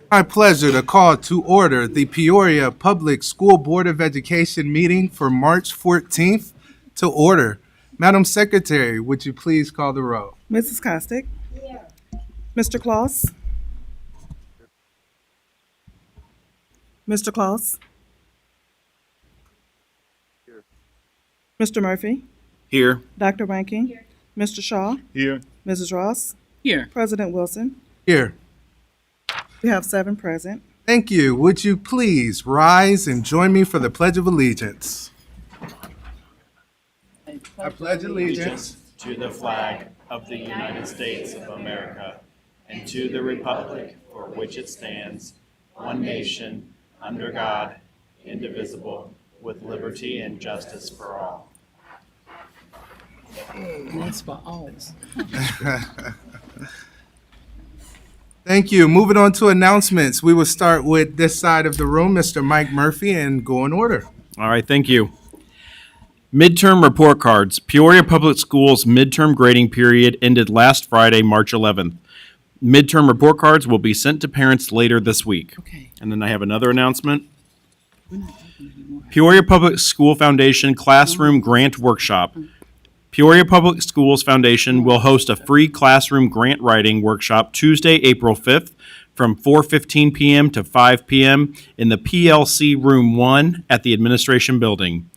My pleasure to call to order the Peoria Public School Board of Education meeting for March 14th to order. Madam Secretary, would you please call the roll? Mrs. Costick? Mr. Claus? Mr. Claus? Mr. Murphy? Here. Dr. Rankin? Mr. Shaw? Here. Mrs. Ross? Here. President Wilson? Here. We have 7 present. Thank you. Would you please rise and join me for the Pledge of Allegiance? I pledge allegiance to the flag of the United States of America and to the republic for which it stands, one nation, under God, indivisible, with liberty and justice for all. That's for all. Thank you. Moving on to announcements. We will start with this side of the room, Mr. Mike Murphy, and go in order. All right, thank you. Midterm report cards. Peoria Public Schools midterm grading period ended last Friday, March 11th. Midterm report cards will be sent to parents later this week. Okay. And then I have another announcement. We're not open anymore. Peoria Public School Foundation Classroom Grant Workshop. Peoria Public Schools Foundation will host a free classroom grant writing workshop Tuesday, April 5th from 4:15 p.m. to 5 p.m. in the PLC Room 1 at the Administration Building.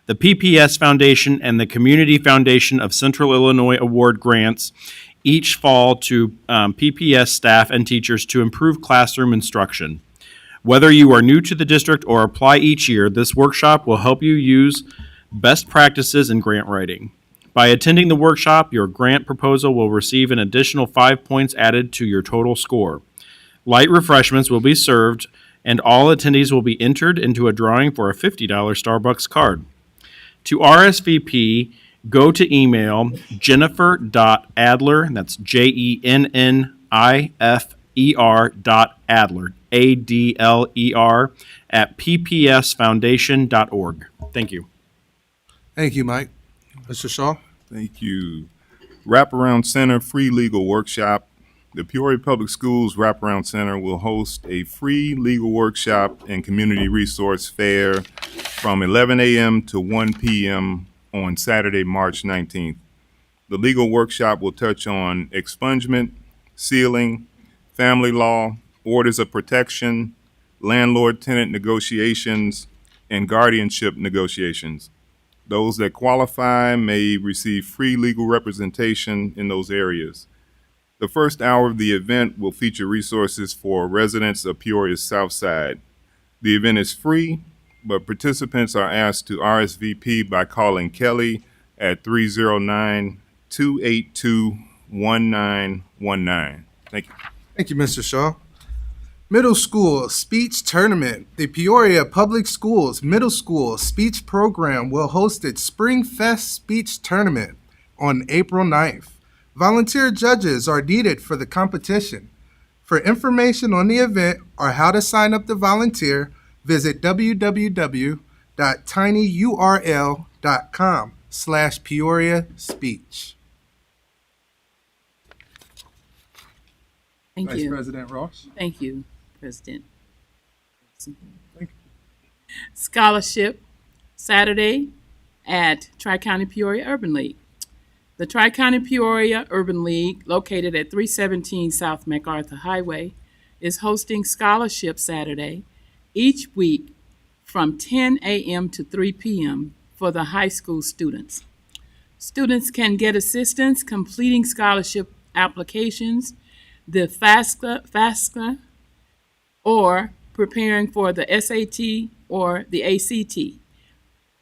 The PPS Foundation and the Community Foundation of Central Illinois award grants each fall to PPS staff and teachers to improve classroom instruction. Whether you are new to the district or apply each year, this workshop will help you use best practices in grant writing. By attending the workshop, your grant proposal will receive an additional 5 points added to your total score. Light refreshments will be served, and all attendees will be entered into a drawing for a $50 Starbucks card. To RSVP, go to email jennifer.adler, that's JENNIFER.adler, ADLER, at ppsfoundation.org. Thank you. Thank you, Mike. Mr. Shaw? Thank you. Wraparound Center Free Legal Workshop. The Peoria Public Schools Wraparound Center will host a free legal workshop and community resource fair from 11 a.m. to 1 p.m. on Saturday, March 19th. The legal workshop will touch on expungement, sealing, family law, orders of protection, landlord-tenant negotiations, and guardianship negotiations. Those that qualify may receive free legal representation in those areas. The first hour of the event will feature resources for residents of Peoria's South Side. The event is free, but participants are asked to RSVP by calling Kelly at 309-282-1919. Thank you. Thank you, Mr. Shaw. Middle School Speech Tournament. The Peoria Public Schools Middle School Speech Program will host its Spring Fest Speech Tournament on April 9th. Volunteer judges are needed for the competition. For information on the event or how to sign up to volunteer, visit www.tinyurl.com/Peoria Speech. Thank Vice you. President Ross. Thank you, President. Thank Scholarship Saturday at Tri-County Peoria Urban League. The Tri-County Peoria Urban League, located at 317 South MacArthur Highway, is hosting Scholarship Saturday each week from 10 a.m. to 3 p.m. for the high school students. Students can get assistance completing scholarship applications, the FAFSA, or preparing for the SAT or the ACT,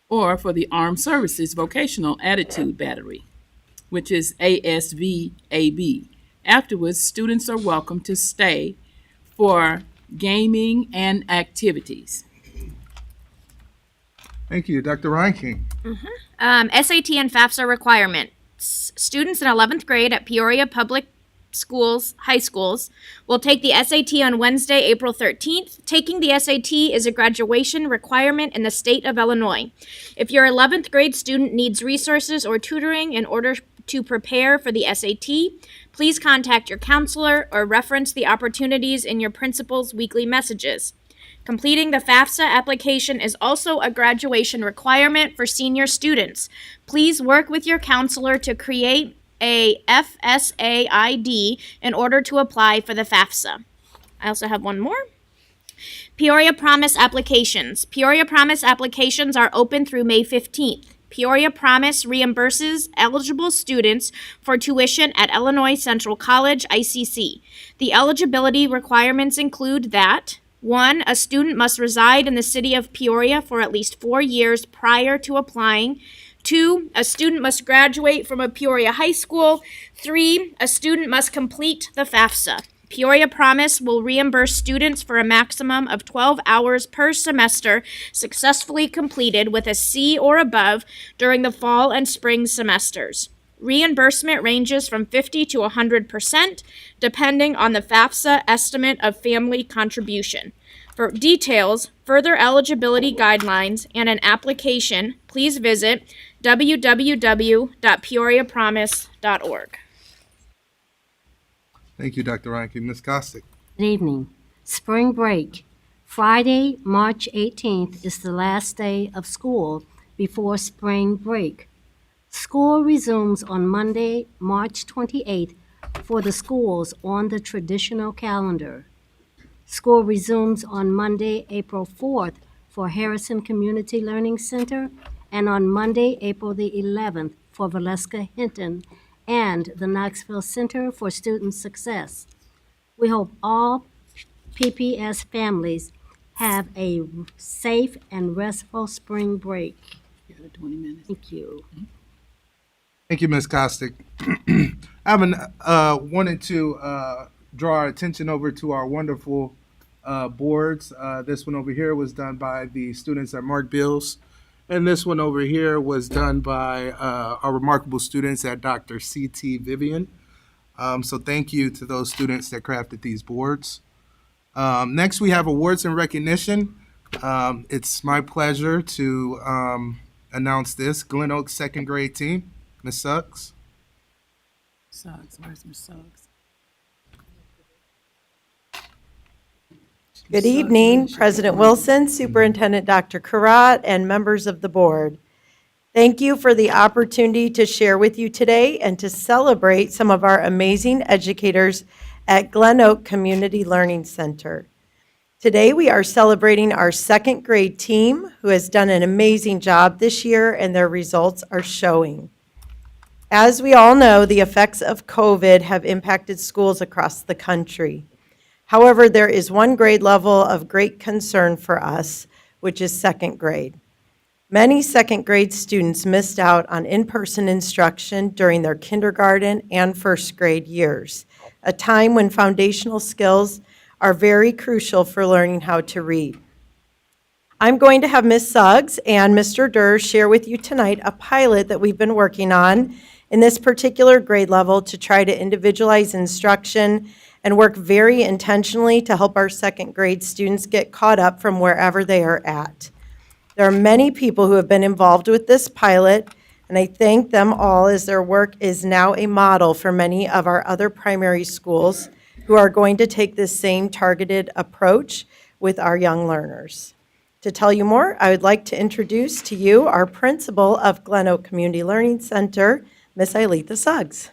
or for the Armed Services Vocational Attitude Battery, which is ASVAB. Afterwards, students are welcome to stay for gaming and activities. Thank you, Dr. Reinking. SAT and FAFSA requirements. Students in 11th grade at Peoria Public Schools, high schools, will take the SAT on Wednesday, April 13th. Taking the SAT is a graduation requirement in the state of Illinois. If your 11th grade student needs resources or tutoring in order to prepare for the SAT, please contact your counselor or reference the opportunities in your principal's weekly messages. Completing the FAFSA application is also a graduation requirement for senior students. Please work with your counselor to create a FSA ID in order to apply for the FAFSA. I also have one more. Peoria Promise applications. Peoria Promise applications are open through May 15th. Peoria Promise reimburses eligible students for tuition at Illinois Central College, ICC. The eligibility requirements include that 1. A student must reside in the city of Peoria for at least 4 years prior to applying. 2. A student must graduate from a Peoria high school. 3. A student must complete the FAFSA. Peoria Promise will reimburse students for a maximum of 12 hours per semester successfully completed with a C or above during the fall and spring semesters. Reimbursement ranges from 50 to 100%, depending on the FAFSA estimate of family contribution. For details, further eligibility guidelines, and an application, please visit www.peoriapromise.org. Thank you, Dr. Reinking. Ms. Costick. Good evening. Spring break. Friday, March 18th is the last day of school before spring break. School resumes on Monday, March 28th for the schools on the traditional calendar. School resumes on Monday, April 4th for Harrison Community Learning Center and on Monday, April the 11th for Valeska Hinton and the Knoxville Center for Student Success. We hope all PPS families have a safe and restful spring break. You got 20 minutes. Thank you. Thank you, Ms. Costick. I wanted to draw our attention over to our wonderful boards. This one over here was done by the students at Mark Bills, and this one over here was done by our remarkable students at Dr. C.T. Vivian. So thank you to those students that crafted these boards. Next, we have awards and recognition. It's my pleasure to announce this. Glen Oaks second grade team. Ms. Suggs. Suggs, where's Ms. Suggs? Good evening, President Wilson, Superintendent Dr. Karat, and members of the board. Thank you for the opportunity to share with you today and to celebrate some of our amazing educators at Glen Oak Community Learning Center. Today, we are celebrating our second grade team who has done an amazing job this year and their results are showing. As we all know, the effects of COVID have impacted schools across the country. However, there is one grade level of great concern for us, which is second grade. Many second grade students missed out on in-person instruction during their kindergarten and first grade years, a time when foundational skills are very crucial for learning how to read. I'm going to have Ms. Suggs and Mr. Durr share with you tonight a pilot that we've been working on in this particular grade level to try to individualize instruction and work very intentionally to help our second grade students get caught up from wherever they are at. There are many people who have been involved with this pilot, and I thank them all as their work is now a model for many of our other primary schools who are going to take this same targeted approach with our young learners. To tell you more, I would like to introduce to you our principal of Glen Oak Community Learning Center, Ms. Aletha Suggs.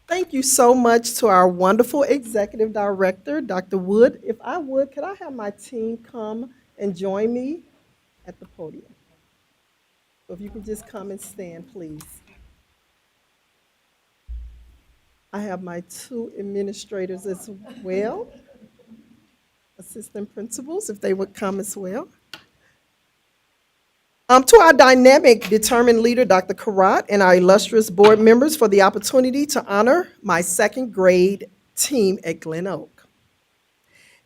Thank you so much to our wonderful executive director, Dr. Wood. If I would, could I have my team come and join me at the podium? So if you can just come and stand, please. I have my two administrators as well, assistant principals, if they would come as well. To our dynamic, determined leader, Dr. Karat, and our illustrious board members for the opportunity to honor my second grade team at Glen Oak.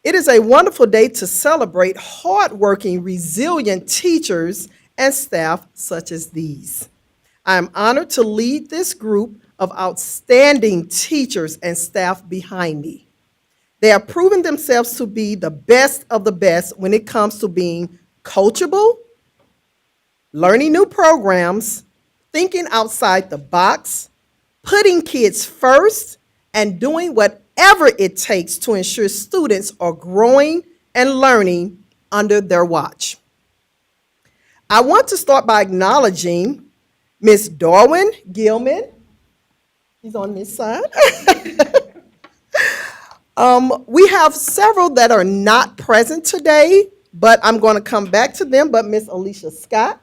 It is a wonderful day to celebrate hardworking, resilient teachers and staff such as these. I am honored to lead this group of outstanding teachers and staff behind me. They have proven themselves to be the best of the best when it comes to being coachable, learning new programs, thinking outside the box, putting kids first, and doing whatever it takes to ensure students are growing and learning under their watch. I want to start by acknowledging Ms. Darwin Gilman. She's on this side. We have several that are not present today, but I'm going to come back to them. But Ms. Alicia Scott,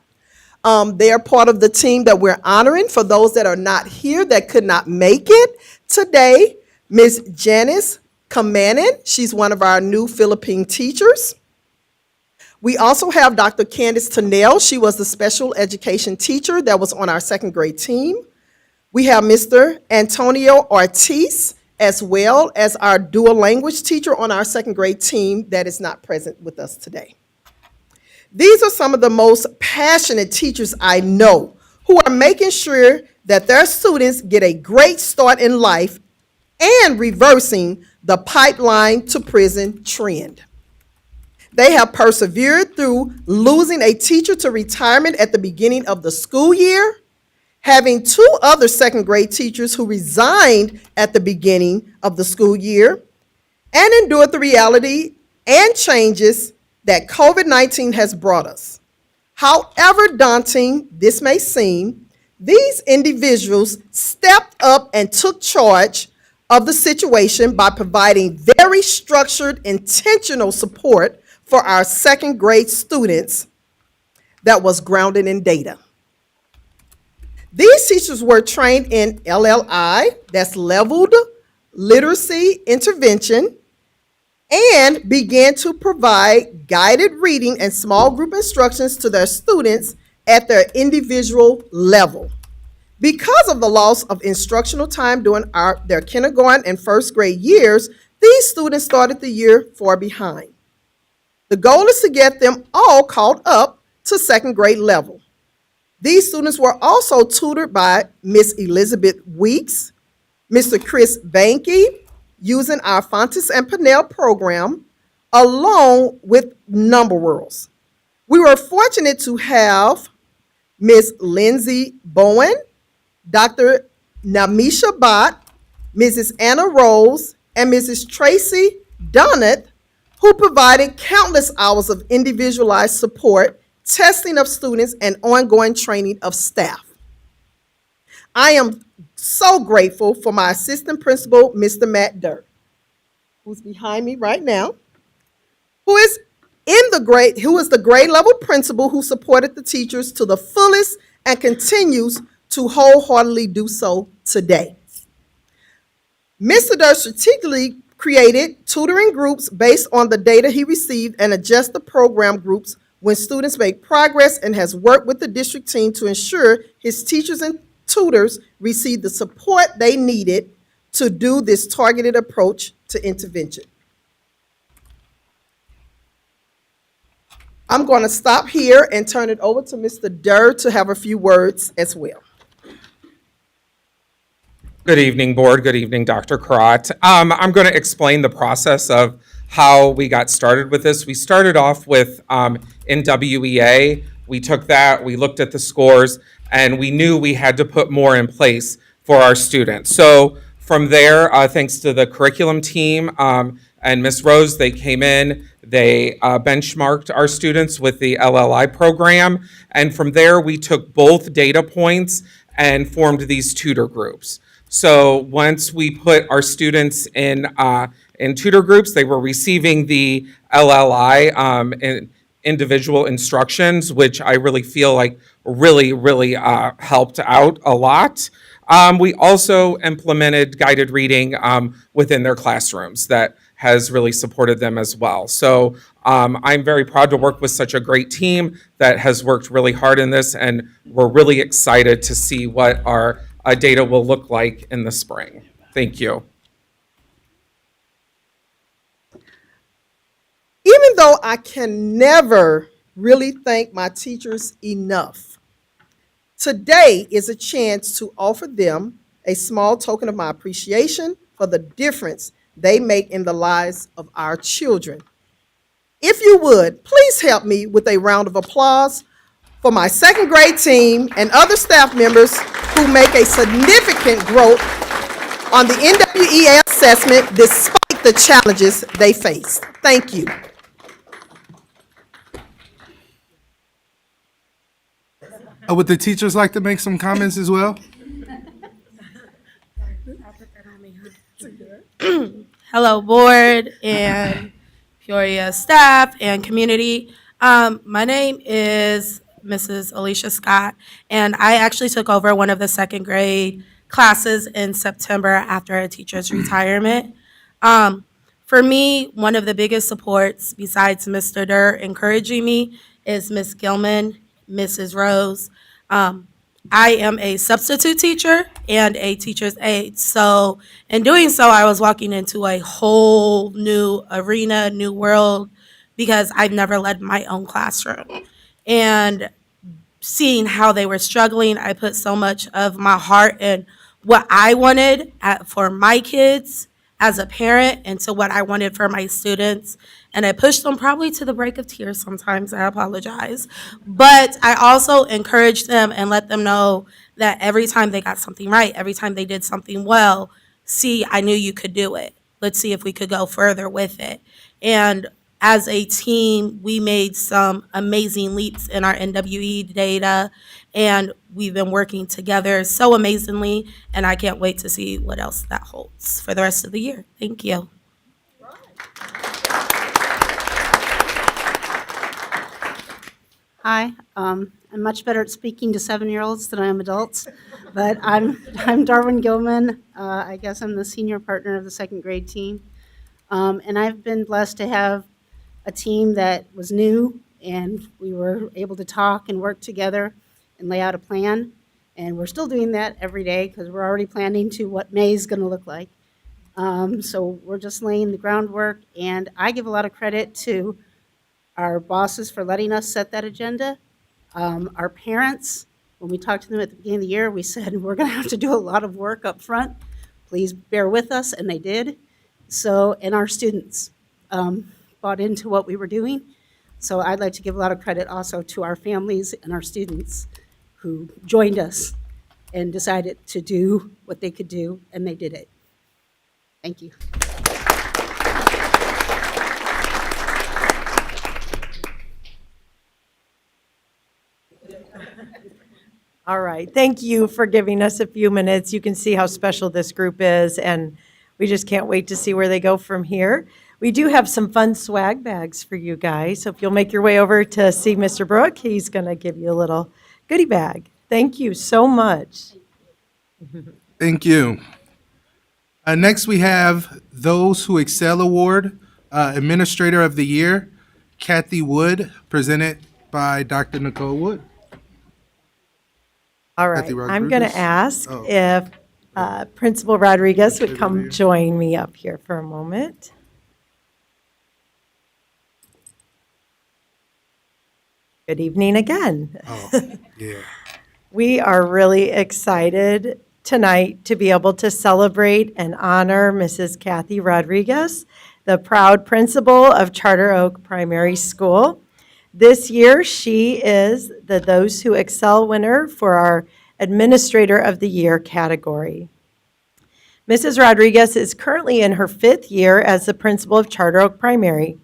they are part of the team that we're honoring. For those that are not here that could not make it today, Ms. Janice Kamanen, she's one of our new Philippine teachers. We also have Dr. Candace Tennell. She was the special education teacher that was on our second grade team. We have Mr. Antonio Ortiz, as well as our dual language teacher on our second grade team that is not present with us today. These are some of the most passionate teachers I know who are making sure that their students get a great start in life and reversing the pipeline to prison trend. They have persevered through losing a teacher to retirement at the beginning of the school year, having two other second grade teachers who resigned at the beginning of the school year, and endured the reality and changes that COVID-19 has brought us. However daunting this may seem, these individuals stepped up and took charge of the situation by providing very structured, intentional support for our second grade students that was grounded in data. These teachers were trained in LLI, that's leveled literacy intervention, and began to provide guided reading and small group instructions to their students at their individual level. Because of the loss of instructional time during their kindergarten and first grade years, these students started the year far behind. The goal is to get them all caught up to second grade level. These students were also tutored by Miss Elizabeth Weeks, Mr. Chris Banky, using our Fontes and Pinnell program, along with Number Worlds. We were fortunate to have Miss Lindsay Bowen, Dr. Namisha Bott, Mrs. Anna Rose, and Mrs. Tracy Dunnett, who provided countless hours of individualized support, testing of students, and ongoing training of staff. I am so grateful for my assistant principal, Mr. Matt Dirk, who's behind me right now, who is the grade level principal who supported the teachers to the fullest and continues to wholeheartedly do so today. Mr. Dirk strategically created tutoring groups based on the data he received and adjust the program groups when students make progress, and has worked with the district team to ensure his teachers and tutors receive the support they needed to do this targeted approach to intervention. I'm going to stop here and turn it over to Mr. Durr to have a few words as well. Good evening, board. Good evening, Dr. Karat. I'm going to explain the process of how we got started with this. We started off with NWEA We took that, we looked at the scores, and we knew we had to put more in place for our students. So from there, thanks to the curriculum team and Ms. Rose, they came in, they benchmarked our students with the LLI program, and from there, we took both data points and formed these tutor groups. So once we put our students in tutor groups, they were receiving the LLI individual instructions, which I really feel like really helped out a lot. We also implemented guided reading within their classrooms that has really supported them as well. So I'm very proud to work with such a great team that has worked really hard in this, and we're really excited to see what our data will look like in the spring. Thank you. Even though I can never really thank my teachers enough, today is a chance to offer them a small token of my appreciation for the difference they make in the lives of our children. If you would, please help me with a round of applause for my second grade team and other staff members who make a significant growth on the NWEA assessment despite the challenges they faced. Thank you. Would the teachers like to make some comments as well? Hello, board and Peoria staff and community. My name is Mrs. Alicia Scott, and I actually took over one of the second grade classes in September after a teacher's retirement. For me, one of the biggest supports besides Mr. Durr encouraging me is Miss Gilman, Mrs. Rose. I am a substitute teacher and a teacher's aide. So in doing so, I was walking into a whole new arena, new world, because I've never led my own classroom. And seeing how they were struggling, I put so much of my heart in what I wanted for my kids as a parent and to what I wanted for my students. And I pushed them probably to the break of tears sometimes. I apologize. But I also encouraged them and let them know that every time they got something right, every time they did something well, see, I knew you could do it. Let's see if we could go further with it. And as a team, we made some amazing leaps in our NWE data, and we've been working together so amazingly, and I can't wait to see what else that holds for the rest of the year. Thank you. Hi, I'm much better at speaking to 7-year-olds than I am adults, but I'm Darwin Gilman. I guess I'm the senior partner of the second grade team. And I've been blessed to have a team that was new, and we were able to talk and work together and lay out a plan. And we're still doing that every day because we're already planning to what May is going to look like. So we're just laying the groundwork, and I give a lot of credit to our bosses for letting us set that agenda. Our parents, when we talked to them at the beginning of the year, we said, we're going to have to do a lot of work up front. Please bear with us, and they did. So, and our students bought into what we were doing. So I'd like to give a lot of credit also to our families and our students who joined us and decided to do what they could do, and they did it. Thank you. All right, thank you for giving us a few minutes. You can see how special this group is, and we just can't wait to see where they go from here. We do have some fun swag bags for you guys, so if you'll make your way over to see Mr. Brook, he's going to give you a little goodie bag. Thank you so much. Thank you. Next, we have Those Who Excel Award, Administrator of the Year, Kathy Wood, presented by Dr. Nicole Wood. All right, Kathy I'm going Rodriguez? to ask Oh. if Principal Rodriguez would Over come here. join me up here for a moment. Good evening again. Oh, yeah. We are really excited tonight to be able to celebrate and honor Mrs. Kathy Rodriguez, the proud principal of Charter Oak Primary School. This year, she is the Those Who Excel winner for our Administrator of the Year category. Mrs. Rodriguez is currently in her 5th year as the principal of Charter Oak Primary.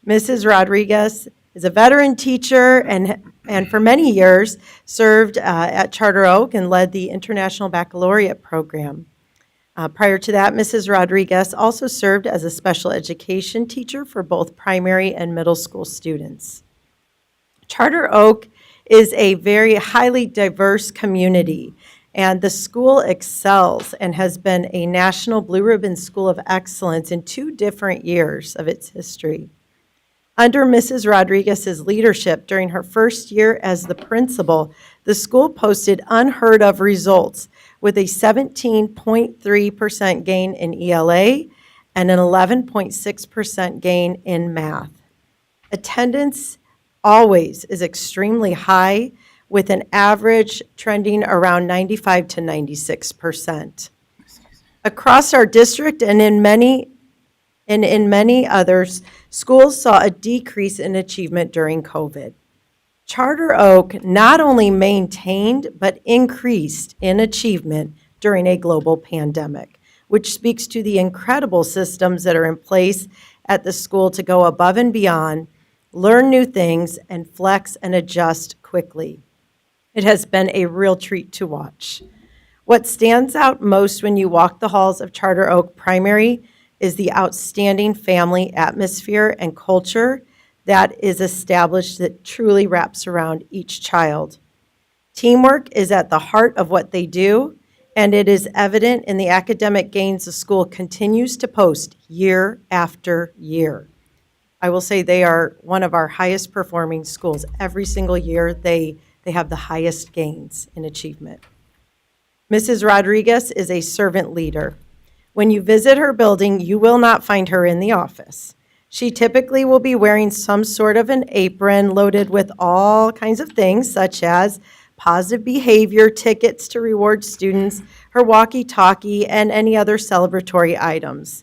Mrs. Rodriguez is a veteran teacher and for many years served at Charter Oak and led the International Baccalaureate program. Prior to that, Mrs. Rodriguez also served as a special education teacher for both primary and middle school students. Charter Oak is a very highly diverse community, and the school excels and has been a National Blue Ribbon School of Excellence in 2 different years of its history. Under Mrs. Rodriguez's leadership during her first year as the principal, the school posted unheard of results with a 17.3% gain in ELA and an 11.6% gain in math. Attendance always is extremely high, with an average trending around 95 to 96%. Across our district and in many others, schools saw a decrease in achievement during COVID. Charter Oak not only maintained but increased in achievement during a global pandemic, which speaks to the incredible systems that are in place at the school to go above and beyond, learn new things, and flex and adjust quickly. It has been a real treat to watch. What stands out most when you walk the halls of Charter Oak Primary is the outstanding family atmosphere and culture that is established that truly wraps around each child. Teamwork is at the heart of what they do, and it is evident in the academic gains the school continues to post year after year. I will say they are one of our highest performing schools. Every single year, they have the highest gains in achievement. Mrs. Rodriguez is a servant leader. When you visit her building, you will not find her in the office. She typically will be wearing some sort of an apron loaded with all kinds of things, such as positive behavior tickets to reward students, her walkie-talkie, and any other celebratory items.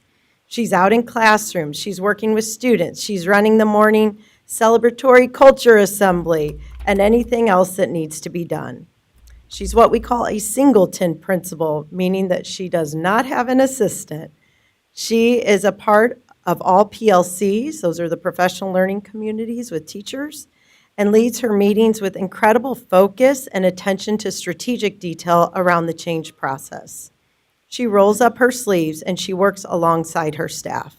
She's out in classrooms, she's working with students, she's running the morning celebratory culture assembly, and anything else that needs to be done. She's what we call a singleton principal, meaning that she does not have an assistant. She is a part of all PLCs, those are the professional learning communities with teachers, and leads her meetings with incredible focus and attention to strategic detail around the change process. She rolls up her sleeves and she works alongside her staff.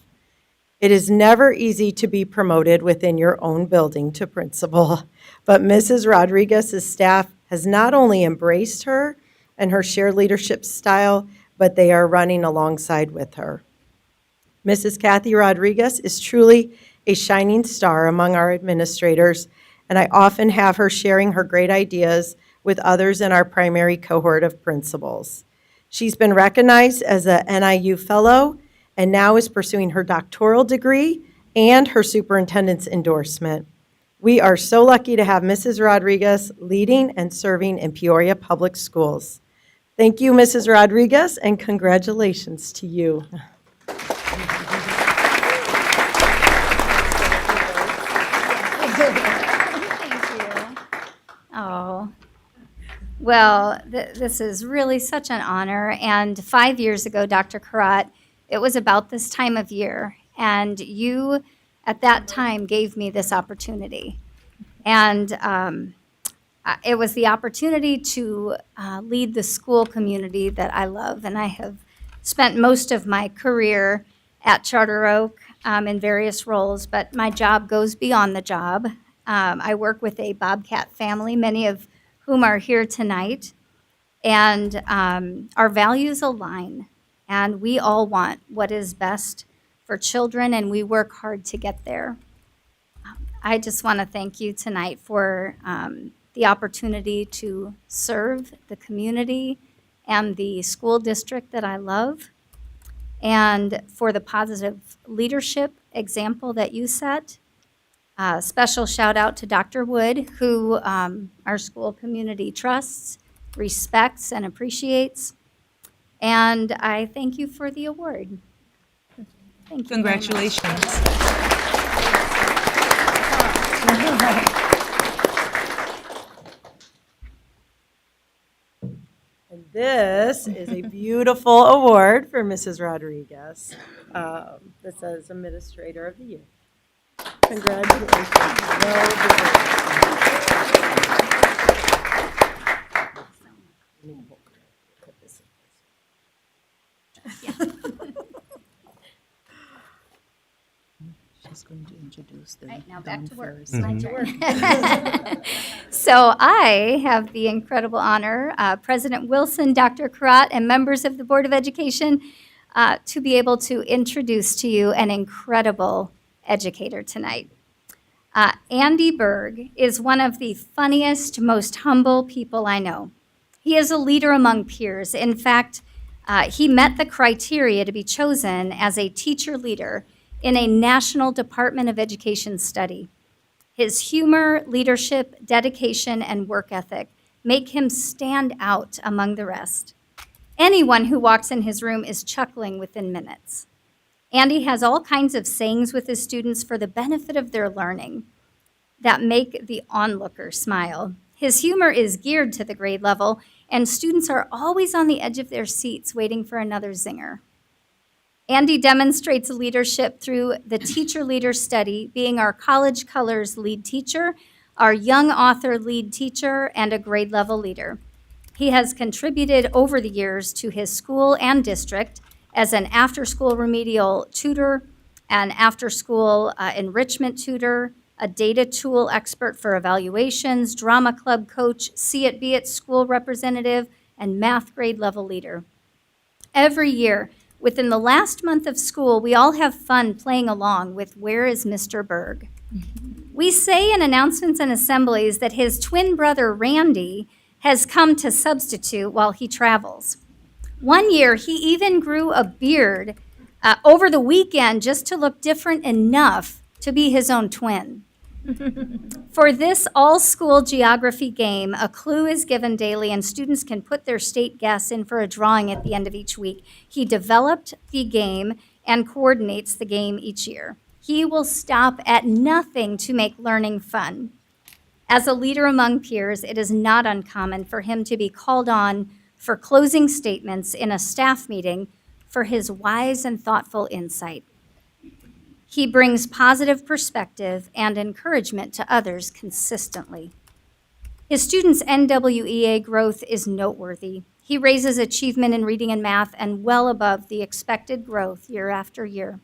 It is never easy to be promoted within your own building to principal, but Mrs. Rodriguez's staff has not only embraced her and her shared leadership style, but they are running alongside with her. Mrs. Kathy Rodriguez is truly a shining star among our administrators, and I often have her sharing her great ideas with others in our primary cohort of principals. She's been recognized as a NIU Fellow and now is pursuing her doctoral degree and her superintendent's endorsement. We are so lucky to have Mrs. Rodriguez leading and serving in Peoria Public Schools. Thank you, Mrs. Rodriguez, and congratulations to you. Oh, well, this is really such an honor. And 5 years ago, Dr. Karat, it was about this time of year. And you, at that time, gave me this opportunity. And it was the opportunity to lead the school community that I love. And I have spent most of my career at Charter Oak in various roles, but my job goes beyond the job. I work with a Bobcat family, many of whom are here tonight, and our values align, and we all want what is best for children, and we work hard to get there. I just want to thank you tonight for the opportunity to serve the community and the school district that I love, and for the positive leadership example that you set. Special shout out to Dr. Wood, who our school community trusts, respects, and appreciates. And I thank you for the award. Thank you. Congratulations. And this is a beautiful award for Mrs. Rodriguez. That says Administrator of the Year. Congratulations. Well She's going to introduce them. Right, now back to work. First. My turn. So I have the incredible honor, President Wilson, Dr. Karat, and members of the Board of Education, to be able to introduce to you an incredible educator tonight. Andy Berg is one of the funniest, most humble people I know. He is a leader among peers. In fact, he met the criteria to be chosen as a teacher leader in a National Department of Education study. His humor, leadership, dedication, and work ethic make him stand out among the rest. Anyone who walks in his room is chuckling within minutes. Andy has all kinds of sayings with his students for the benefit of their learning that make the onlooker smile. His humor is geared to the grade level, and students are always on the edge of their seats waiting for another zinger. Andy demonstrates leadership through the Teacher Leader Study, being our College Colors lead teacher, our Young Author lead teacher, and a grade level leader. He has contributed over the years to his school and district as an after-school remedial tutor, an after-school enrichment tutor, a data tool expert for evaluations, drama club coach, See It Be It school representative, and math grade level leader. Every year, within the last month of school, we all have fun playing along with Where is Mr. Berg? We say in announcements and assemblies that his twin brother, Randy, has come to substitute while he travels. One year, he even grew a beard over the weekend just to look different enough to be his own twin. For this all-school geography game, a clue is given daily and students can put their state guess in for a drawing at the end of each week. He developed the game and coordinates the game each year. He will stop at nothing to make learning fun. As a leader among peers, it is not uncommon for him to be called on for closing statements in a staff meeting for his wise and thoughtful insight. He brings positive perspective and encouragement to others consistently. His students' NWEA growth is noteworthy. He raises achievement in reading and math and well above the expected growth year after year.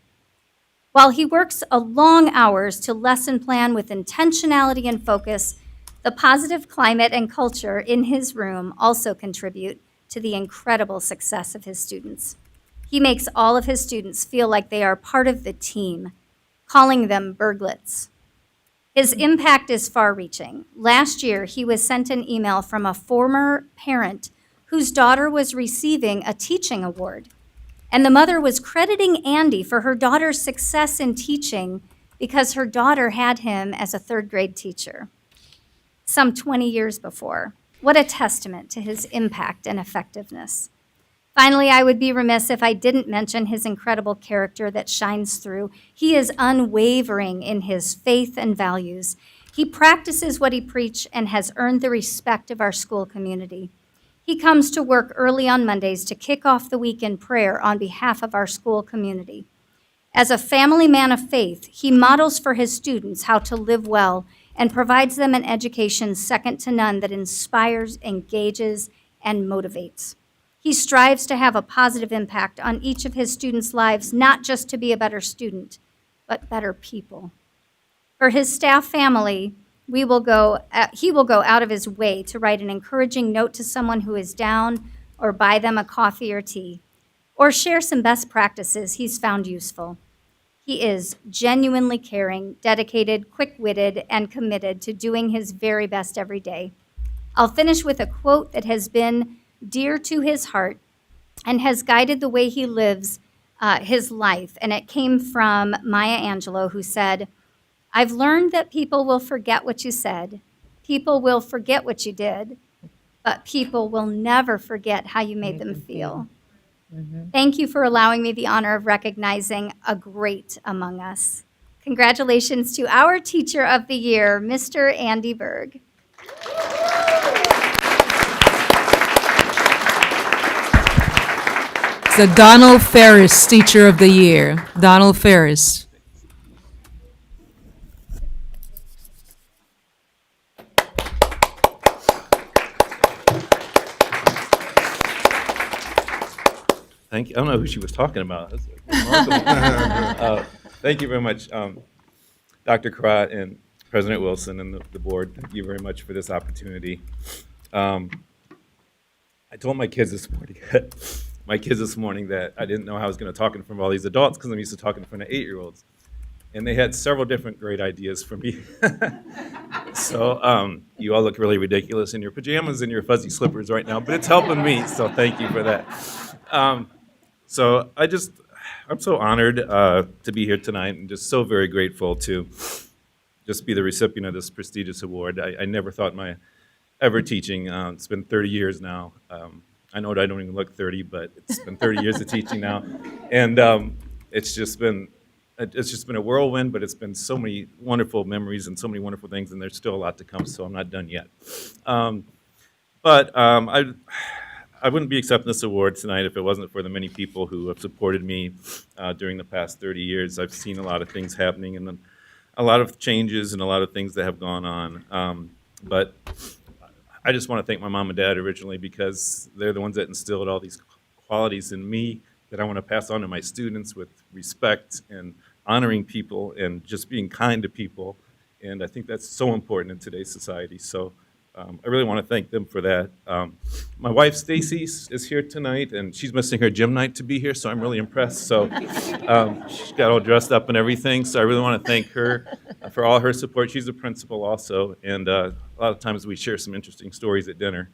While he works long hours to lesson plan with intentionality and focus, the positive climate and culture in his room also contribute to the incredible success of his students. He makes all of his students feel like they are part of the team, calling them Berglets. His impact is far-reaching. Last year, he was sent an email from a former parent whose daughter was receiving a teaching award. And the mother was crediting Andy for her daughter's success in teaching because her daughter had him as a third-grade teacher some 20 years before. What a testament to his impact and effectiveness. Finally, I would be remiss if I didn't mention his incredible character that shines through. He is unwavering in his faith and values. He practices what he preaches and has earned the respect of our school community. He comes to work early on Mondays to kick off the week in prayer on behalf of our school community. As a family man of faith, he models for his students how to live well and provides them an education second to none that inspires, engages, and motivates. He strives to have a positive impact on each of his students' lives, not just to be a better student, but better people. For his staff family, he will go out of his way to write an encouraging note to someone who is down, or buy them a coffee or tea, or share some best practices he's found useful. He is genuinely caring, dedicated, quick-witted, and committed to doing his very best every day. I'll finish with a quote that has been dear to his heart and has guided the way he lives his life. And it came from Maya Angelou, who said, "I've learned that people will forget what you said, people will forget what you did, but people will never forget how you made them feel." Thank you for allowing me the honor of recognizing a great among us. Congratulations to our Teacher of the Year, Mr. Andy Berg. The Donald Ferris Teacher of the Year, Donald Ferris. Thank you. I don't know who she was talking about. That's remarkable. Thank you very much, Dr. Karat and President Wilson and the board. Thank you very much for this opportunity. I told my kids this morning, that I didn't know how I was going to talk in front of all these adults because I'm used to talking in front of 8-year-olds. And they had several different great ideas for me. So you all look really ridiculous in your pajamas and your fuzzy slippers right now, but it's helping me, so thank you for that. So I'm so honored to be here tonight and just so very grateful to just be the recipient of this prestigious award. I never thought my ever teaching, it's been 30 years now. I know that I don't even look 30, but it's been 30 years of teaching now. And it's just been a whirlwind, but it's been so many wonderful memories and so many wonderful things, and there's still a lot to come, so I'm not done yet. I wouldn't be accepting this award tonight if it wasn't for the many people who have supported me during the past 30 years. I've seen a lot of things happening and a lot of changes and a lot of things that have gone on. But I just want to thank my mom and dad originally because they're the ones that instilled all these qualities in me that I want to pass on to my students with respect and honoring people and just being kind to people. And I think that's so important in today's society. So I really want to thank them for that. My wife, Stacy, is here tonight, and she's missing her gym night to be here, so I'm really impressed. So she got all dressed up and everything, so I really want to thank her for all her support. She's a principal also, and a lot of times we share some interesting stories at dinner.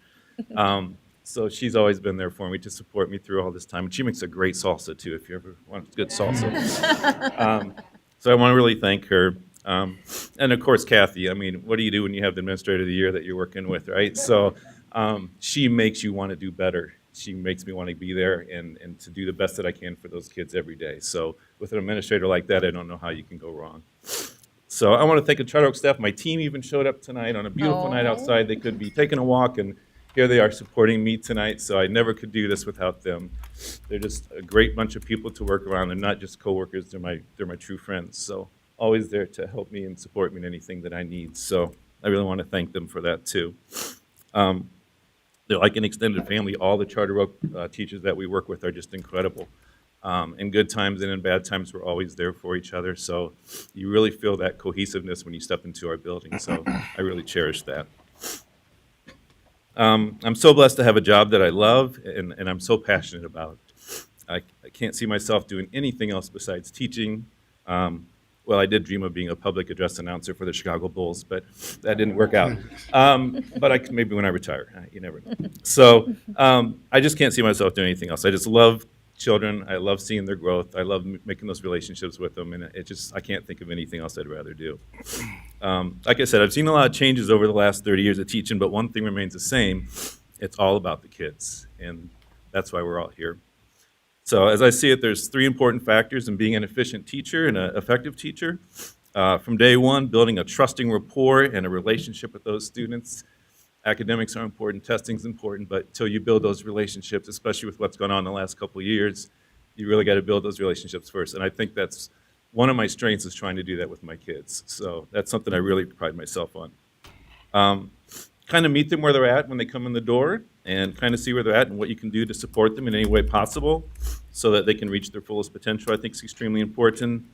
So she's always been there for me to support me through all this time. And she makes a great salsa, too, if you ever want good salsa. So I want to really thank her. And of course, Kathy, I mean, what do you do when you have the administrator of the year that you're working with, right? So she makes you want to do better. She makes me want to be there and to do the best that I can for those kids every day. So with an administrator like that, I don't know how you can go wrong. So I want to thank the Charter Oak staff. My team even showed up tonight on a beautiful night outside. They could be taking a walk, and here they are supporting me tonight. So I never could do this without them. They're just a great bunch of people to work around. They're not just coworkers. They're my true friends. So always there to help me and support me in anything that I need. So I really want to thank them for that too. They're like an extended family. All the Charter Oak teachers that we work with are just incredible. In good times and in bad times, we're always there for each other. So you really feel that cohesiveness when you step into our building. So I really cherish that. I'm so blessed to have a job that I love and I'm so passionate about. I can't see myself doing anything else besides teaching. Well, I did dream of being a public address announcer for the Chicago Bulls, but that didn't work out. But maybe when I retire, you never know. So I just can't see myself doing anything else. I just love children. I love seeing their growth. I love making those relationships with them, and I can't think of anything else I'd rather do. Like I said, I've seen a lot of changes over the last 30 years of teaching, but one thing remains the same. It's all about the kids, and that's why we're all here. So as I see it, there's 3 important factors in being an efficient teacher and an effective teacher. From day one, building a trusting rapport and a relationship with those students. Academics are important, testing's important, but until you build those relationships, especially with what's gone on in the last couple of years, you really got to build those relationships first. And I think that's one of my strengths is trying to do that with my kids. So that's something I really pride myself on. Kind of meet them where they're at when they come in the door and kind of see where they're at and what you can do to support them in any way possible so that they can reach their fullest potential, I think is extremely important.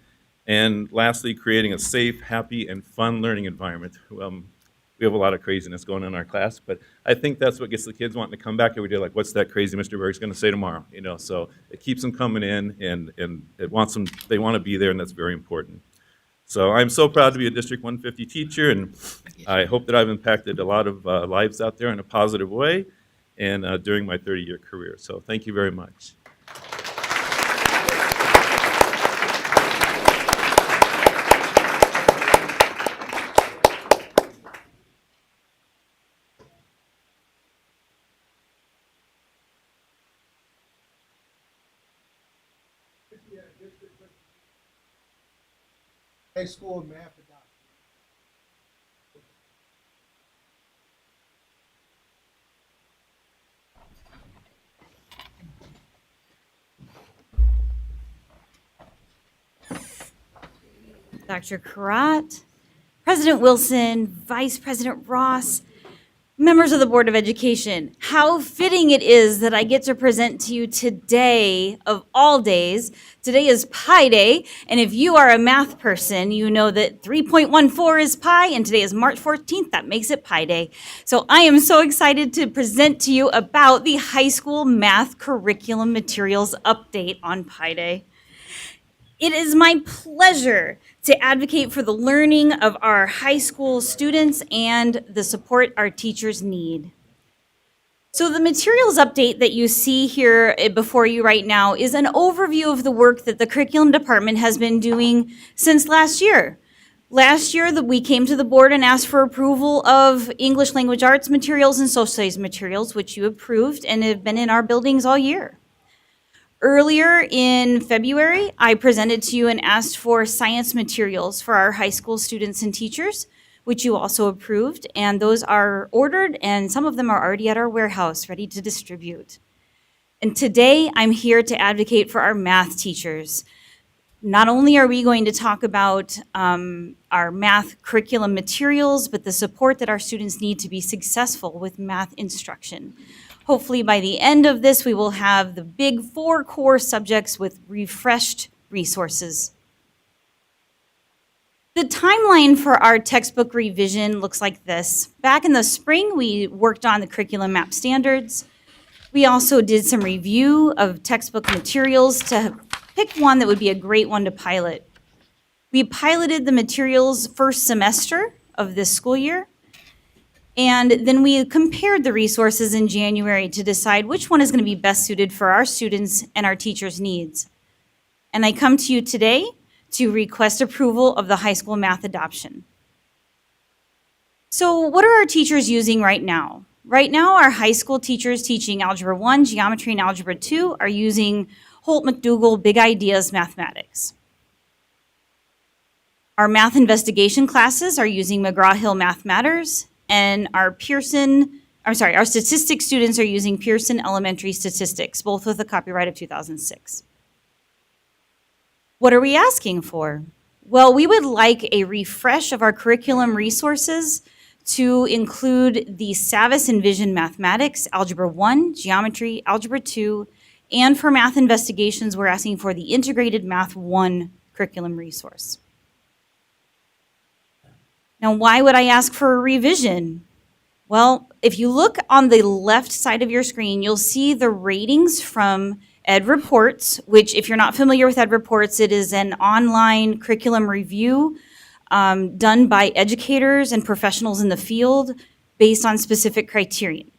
And lastly, creating a safe, happy, and fun learning environment. We have a lot of craziness going on in our class, but I think that's what gets the kids wanting to come back every day, like, what's that crazy Mr. Berg's going to say tomorrow? You know, so it keeps them coming in, and it wants them, they want to be there, and that's very important. So I'm so proud to be a District 150 teacher, and I hope that I've impacted a lot of lives out there in a positive way and during my 30-year career. So thank you very much. high school math adoption. Dr. Karat, President Wilson, Vice President Ross, members of the Board of Education, how fitting it is that I get to present to you today of all days. Today is Pi Day, and if you are a math person, you know that 3.14 is pi, and today is March 14th. That makes it Pi Day. So I am so excited to present to you about the high school math curriculum materials update on Pi Day. It is my pleasure to advocate for the learning of our high school students and the support our teachers need. So the materials update that you see here before you right now is an overview of the work that the curriculum department has been doing since last year. Last year, we came to the board and asked for approval of English language arts materials and social studies materials, which you approved and have been in our buildings all year. Earlier in February, I presented to you and asked for science materials for our high school students and teachers, which you also approved, and those are ordered, and some of them are already at our warehouse, ready to distribute. And today, I'm here to advocate for our math teachers. Not only are we going to talk about our math curriculum materials, but the support that our students need to be successful with math instruction. Hopefully by the end of this, we will have the big 4 core subjects with refreshed resources. The timeline for our textbook revision looks like this. Back in the spring, we worked on the curriculum map standards. We also did some review of textbook materials to pick one that would be a great one to pilot. We piloted the materials first semester of this school year. And then we compared the resources in January to decide which one is going to be best suited for our students and our teachers' needs. And I come to you today to request approval of the high school math adoption. So what are our teachers using right now? Right now, our high school teachers teaching Algebra 1, Geometry, and Algebra 2 are using Holt-McDougall Big Ideas Mathematics. Our math investigation classes are using McGraw-Hill Math Matters, and our statistics students are using Pearson Elementary Statistics, both with a copyright of 2006. What are we asking for? Well, we would like a refresh of our curriculum resources to include the Savvis Envision Mathematics, Algebra 1, Geometry, Algebra 2, and for math investigations, we're asking for the Integrated Math 1 curriculum resource. Now, why would I ask for a revision? Well, if you look on the left side of your screen, you'll see the ratings from Ed Reports, which if you're not familiar with Ed Reports, it is an online curriculum review done by educators and professionals in the field based on specific criterion.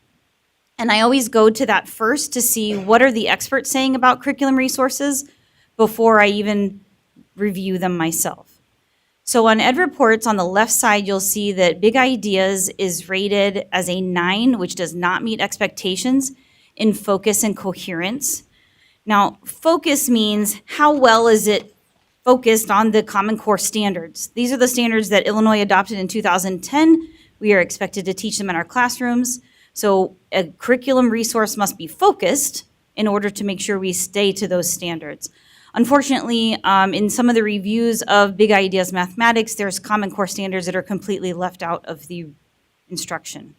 And I always go to that first to see what are the experts saying about curriculum resources before I even review them myself. So on Ed Reports, on the left side, you'll see that Big Ideas is rated as a 9, which does not meet expectations in focus and coherence. Now, focus means how well is it focused on the Common Core standards. These are the standards that Illinois adopted in 2010. We are expected to teach them in our classrooms. So a curriculum resource must be focused in order to make sure we stay to those standards. Unfortunately, in some of the reviews of Big Ideas Mathematics, there's Common Core standards that are completely left out of the instruction.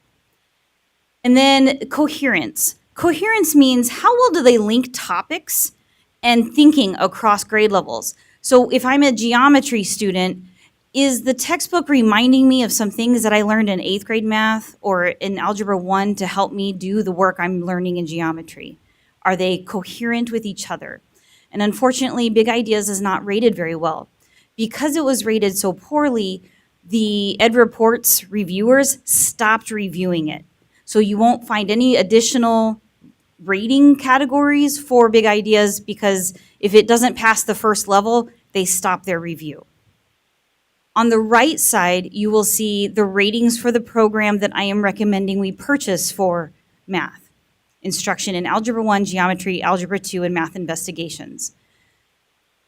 And then coherence. Coherence means how well do they link topics and thinking across grade levels. So if I'm a geometry student, is the textbook reminding me of some things that I learned in 8th grade math or in Algebra 1 to help me do the work I'm learning in geometry? Are they coherent with each other? And unfortunately, Big Ideas is not rated very well. Because it was rated so poorly, the Ed Reports reviewers stopped reviewing it. So you won't find any additional rating categories for Big Ideas because if it doesn't pass the first level, they stop their review. On the right side, you will see the ratings for the program that I am recommending we purchase for math instruction in Algebra 1, Geometry, Algebra 2, and Math Investigations.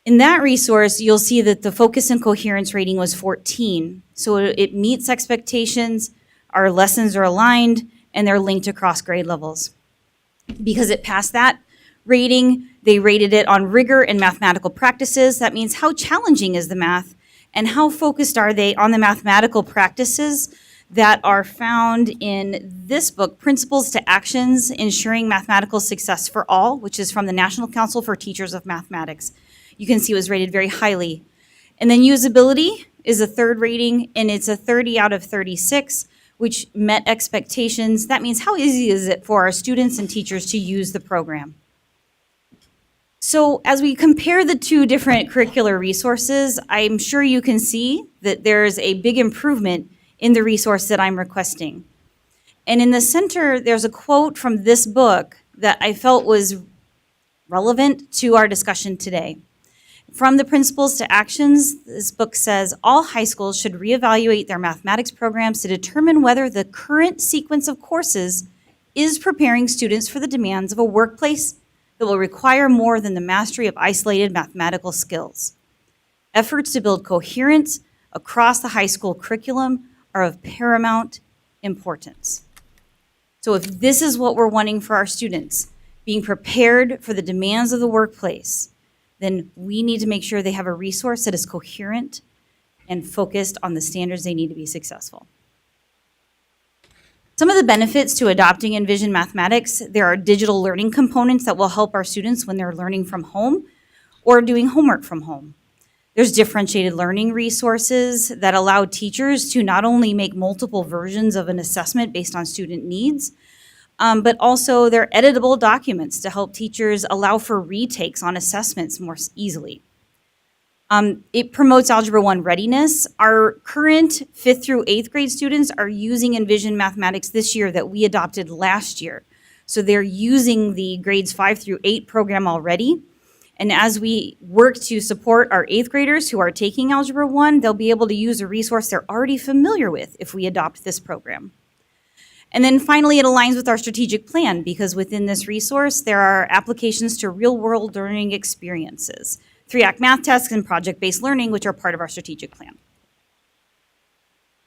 In that resource, you'll see that the focus and coherence rating was 14. So it meets expectations, our lessons are aligned, and they're linked across grade levels. Because it passed that rating, they rated it on rigor and mathematical practices. That means how challenging is the math and how focused are they on the mathematical practices that are found in this book, Principles to Actions, Ensuring Mathematical Success for All, which is from the National Council for Teachers of Mathematics. You can see it was rated very highly. And then usability is a third rating, and it's a 30 out of 36, which met expectations. That means how easy is it for our students and teachers to use the program? So as we compare the two different curricular resources, I'm sure you can see that there's a big improvement in the resource that I'm requesting. And in the center, there's a quote from this book that I felt was relevant to our discussion today. From the Principles to Actions, this book says, all high schools should reevaluate their mathematics programs to determine whether the current sequence of courses is preparing students for the demands of a workplace that will require more than the mastery of isolated mathematical skills. Efforts to build coherence across the high school curriculum are of paramount importance. So if this is what we're wanting for our students, being prepared for the demands of the workplace, then we need to make sure they have a resource that is coherent and focused on the standards they need to be successful. Some of the benefits to adopting Envision Mathematics, there are digital learning components that will help our students when they're learning from home or doing homework from home. There's differentiated learning resources that allow teachers to not only make multiple versions of an assessment based on student needs, but also they're editable documents to help teachers allow for retakes on assessments more easily. It promotes Algebra 1 readiness. Our current 5th through 8th grade students are using Envision Mathematics this year that we adopted last year. So they're using the grades 5 through 8 program already. And as we work to support our 8th graders who are taking Algebra 1, they'll be able to use a resource they're already familiar with if we adopt this program. And then finally, it aligns with our strategic plan because within this resource, there are applications to real-world learning experiences, 3-act math tests, and project-based learning, which are part of our strategic plan.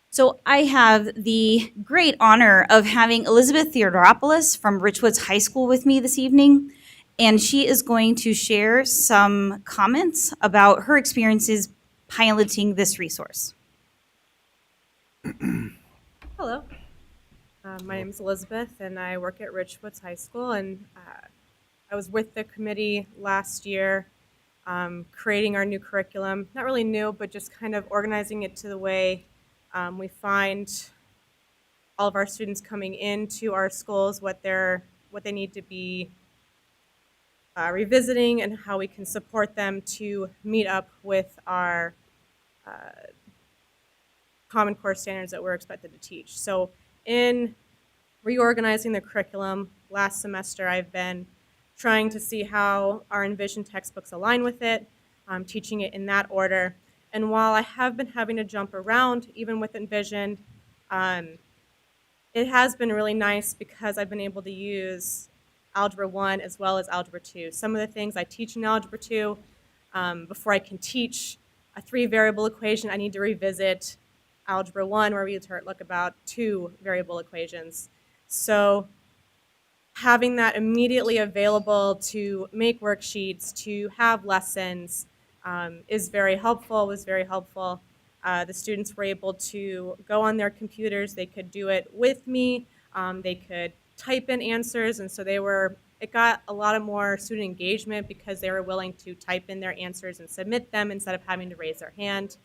So I have the great honor of having Elizabeth Theodoropoulos from Richwoods High School with me this evening, and she is going to share some comments about her experiences piloting this resource. Hello. My name is Elizabeth, and I work at Richwoods High School, and I was with the committee last year creating our new curriculum. Not really new, but just kind of organizing it to the way we find all of our students coming into our schools, what they need to be revisiting, and how we can support them to meet up with our Common Core standards that we're expected to teach. So in reorganizing the curriculum last semester, I've been trying to see how our Envision textbooks align with it, teaching it in that order. And while I have been having to jump around, even with Envision, it has been really nice because I've been able to use Algebra 1 as well as Algebra 2. Some of the things I teach in Algebra 2, before I can teach a 3-variable equation, I need to revisit Algebra 1, where we look about 2 variable equations. So having that immediately available to make worksheets, to have lessons, is very helpful, was very helpful. The students were able to go on their computers, they could do it with me, they could type in answers, and so it got a lot of more student engagement because they were willing to type in their answers and submit them instead of having to raise their hand.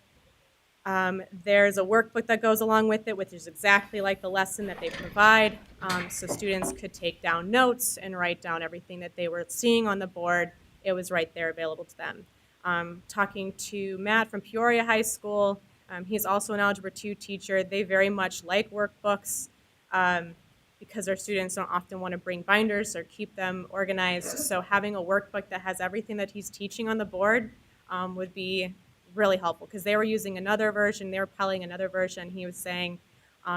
There's a workbook that goes along with it, which is exactly like the lesson that they provide, so students could take down notes and write down everything that they were seeing on the board. It was right there available to them. Talking to Matt from Peoria High School, he's also an Algebra 2 teacher. They very much like workbooks because their students don't often want to bring binders or keep them organized. So having a workbook that has everything that he's teaching on the board would be really helpful because they were using another version, they were piloting another version. He was saying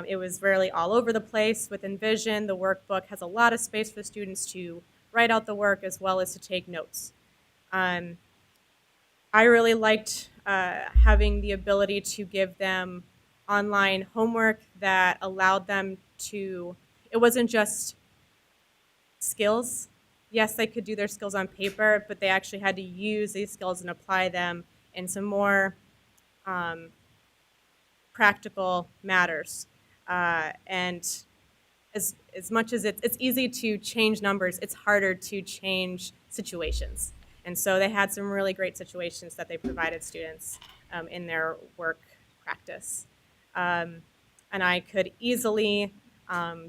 it was really all over the place. With Envision, the workbook has a lot of space for students to write out the work as well as to take notes. I really liked having the ability to give them online homework that allowed them to, it wasn't just skills. Yes, they could do their skills on paper, but they actually had to use these skills and apply them in some more practical matters. And as much as it's easy to change numbers, it's harder to change situations. And so they had some really great situations that they provided students in their work practice. And I could easily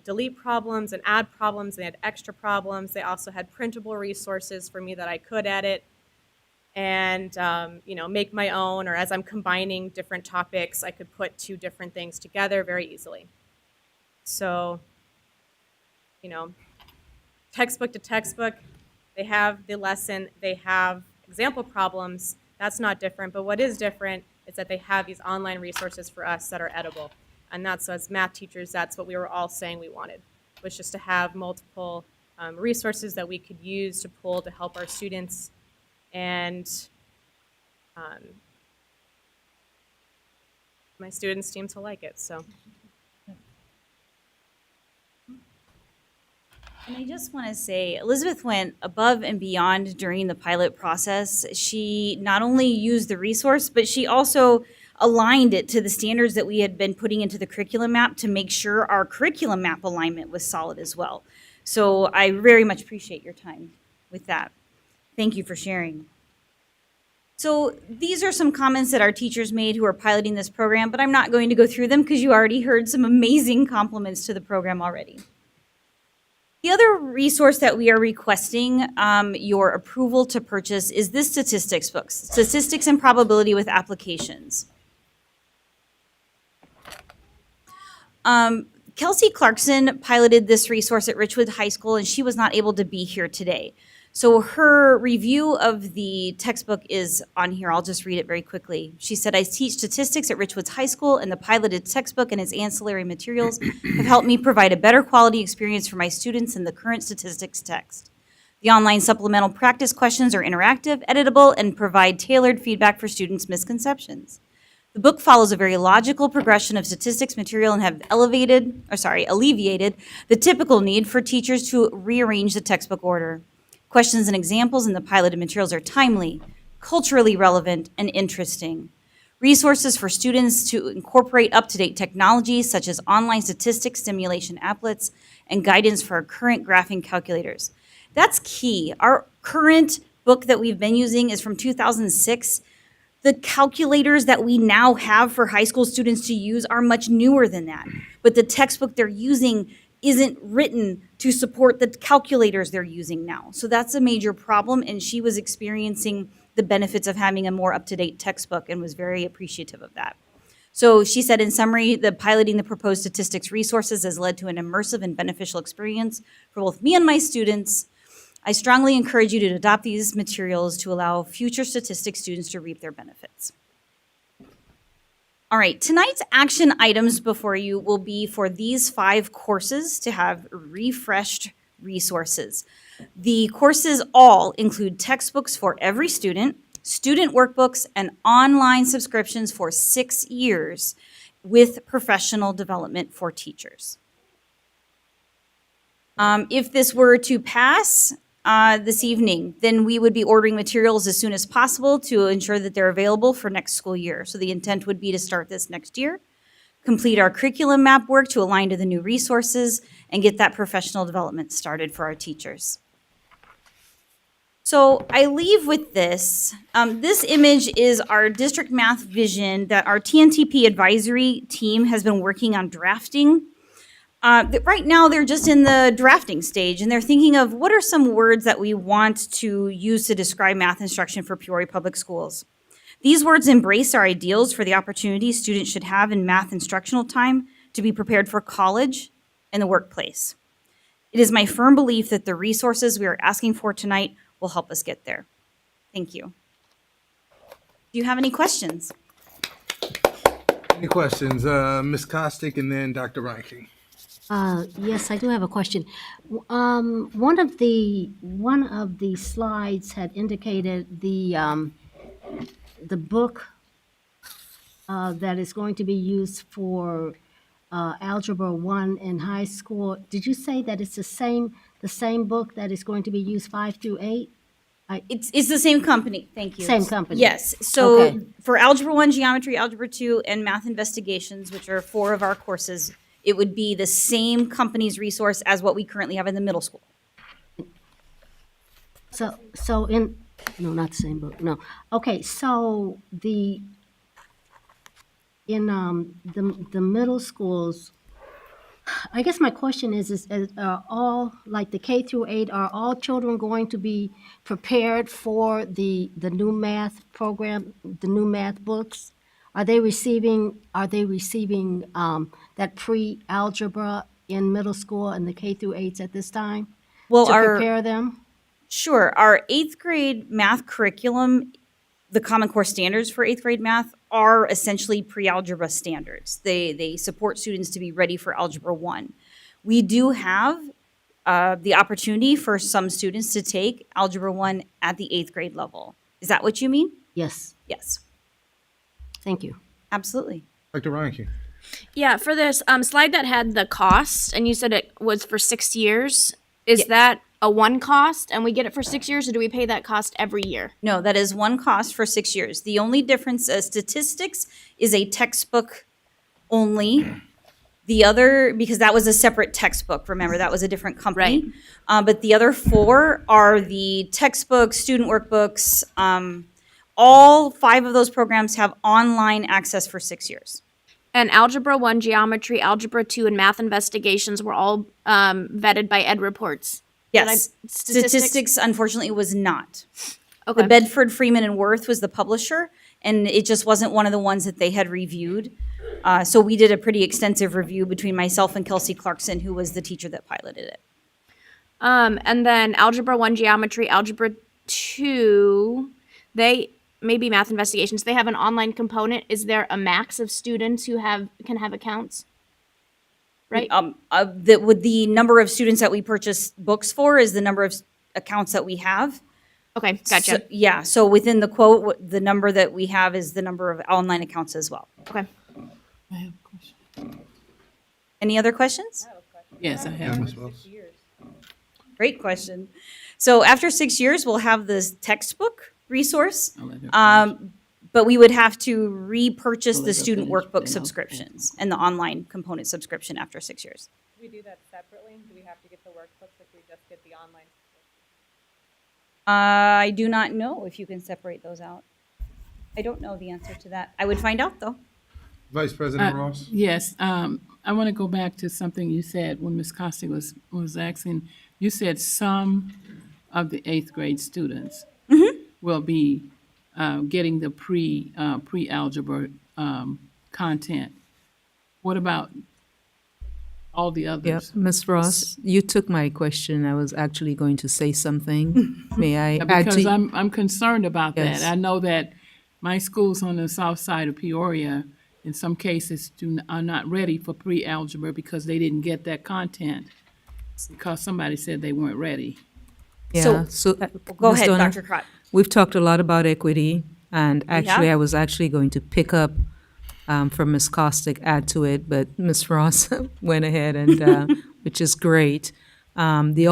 delete problems and add problems. They had extra problems. They also had printable resources for me that I could edit and make my own, or as I'm combining different topics, I could put two different things together very easily. So, textbook to textbook, they have the lesson, they have example problems. That's not different, but what is different is that they have these online resources for us that are edible. And that's, as math teachers, that's what we were all saying we wanted, was just to have multiple resources that we could use to pull to help our students. And my students seem to like it, so. And I just want to say, Elizabeth went above and beyond during the pilot process. She not only used the resource, but she also aligned it to the standards that we had been putting into the curriculum map to make sure our curriculum map alignment was solid as well. So I very much appreciate your time with that. Thank you for sharing. So these are some comments that our teachers made who are piloting this program, but I'm not going to go through them because you already heard some amazing compliments to the program already. The other resource that we are requesting your approval to purchase is this statistics book, Statistics and Probability with Applications. Kelsey Clarkson piloted this resource at Richwood High School, and she was not able to be here today. So her review of the textbook is on here. I'll just read it very quickly. She said, I teach statistics at Richwoods High School, and the piloted textbook and its ancillary materials have helped me provide a better quality experience for my students than the current statistics text. The online supplemental practice questions are interactive, editable, and provide tailored feedback for students' misconceptions. The book follows a very logical progression of statistics material and have alleviated the typical need for teachers to rearrange the textbook order. Questions and examples in the piloted materials are timely, culturally relevant, and interesting. Resources for students to incorporate up-to-date technologies such as online statistics simulation applets and guidance for our current graphing calculators. That's key. Our current book that we've been using is from 2006. The calculators that we now have for high school students to use are much newer than that. But the textbook they're using isn't written to support the calculators they're using now. So that's a major problem, and she was experiencing the benefits of having a more up-to-date textbook and was very appreciative of that. So she said, in summary, the piloting the proposed statistics resources has led to an immersive and beneficial experience for both me and my students. I strongly encourage you to adopt these materials to allow future statistics students to reap their benefits. All right, tonight's action items before you will be for these 5 courses to have refreshed resources. The courses all include textbooks for every student, student workbooks, and online subscriptions for 6 years with professional development for teachers. If this were to pass this evening, then we would be ordering materials as soon as possible to ensure that they're available for next school year. So the intent would be to start this next year, complete our curriculum map work to align to the new resources, and get that professional development started for our teachers. So I leave with this. This image is our district math vision that our TNTP advisory team has been working on drafting. Right now, they're just in the drafting stage, and they're thinking of what are some words that we want to use to describe math instruction for Peoria Public Schools. These words embrace our ideals for the opportunities students should have in math instructional time to be prepared for college and the workplace. It is my firm belief that the resources we are asking for tonight will help us get there. Thank you. Do you have any questions? Any questions? Ms. Kostick and then Dr. Reinking. Yes, I do have a question. One of the slides had indicated the the book that is going to be used for Algebra 1 in high school, did you say that it's the same book that is going to be used 5 through 8? It's the same company. Thank you. Same company. Yes. So Okay. for Algebra 1, Geometry, Algebra 2, and Math Investigations, which are 4 of our courses, it would be the same company's resource as what we currently have in the middle school. No, not the same book, no. Okay, so in the middle schools, I guess my question is are all, like the K through 8, are all children going to be prepared for the new math program, the new math books? Are they receiving that pre-algebra in middle school and the K through 8s at this time? Well, to our- prepare them? Sure. Our 8th grade math curriculum, the Common Core standards for 8th grade math are essentially pre-algebra standards. They support students to be ready for Algebra 1. We do have the opportunity for some students to take Algebra 1 at the 8th grade level. Is that what you mean? Yes. Yes. Thank you. Absolutely. Dr. Reinke. Yeah, for this slide that had the cost, and you said it was for 6 years. Is that a one cost, and we get it for 6 years, or do we pay that cost every year? No, that is one cost for 6 years. The only difference, statistics is a textbook only. The other, because that was a separate textbook, remember, that was a different company. But the other 4 are the textbooks, student workbooks. All 5 of those programs have online access for 6 years. And Algebra 1, Geometry, Algebra 2, and Math Investigations were all vetted by Ed Reports. Yes, statistics unfortunately was not. Okay. The Bedford, Freeman, and Worth was the publisher, and it just wasn't one of the ones that they had reviewed. So we did a pretty extensive review between myself and Kelsey Clarkson, who was the teacher that piloted it. And then Algebra 1, Geometry, Algebra 2, maybe Math Investigations, they have an online component. Is there a max of students who can have accounts? Right? With the number of students that we purchase books for is the number of accounts that we have. Okay, gotcha. So within the quote, the number that we have is the number of online accounts as well. Okay. I have a question. Any other questions? Yes, I have. Great question. So after 6 years, we'll have this textbook resource, I'll let her finish. but we would have to repurchase I'll the let her student finish, workbook then I'll- subscriptions and the online component subscription after 6 years. Do we do that separately? Do we have to get the workbooks if we just get the online? I do not know if you can separate those out. I don't know the answer to that. I would find out though. Vice President Ross. Yes, I want to go back to something you said when Ms. Costi was asking. You said some of the 8th grade students will be getting the pre-algebra content. What about all the Yeah, others? Ms. Ross, you took my question. I was actually going to say something. May I Yeah, add because to? I'm concerned about Yes. that. I know that my schools on the south side of Peoria, in some cases, are not ready for pre-algebra because they didn't get that content because somebody said they weren't ready. Yeah, Go Ms. ahead, Donner, Dr. Crott. We've talked a lot about equity, and actually, have? I was actually going to pick up from Ms. Costick, add to it, but Ms. Ross went ahead, and which is great. The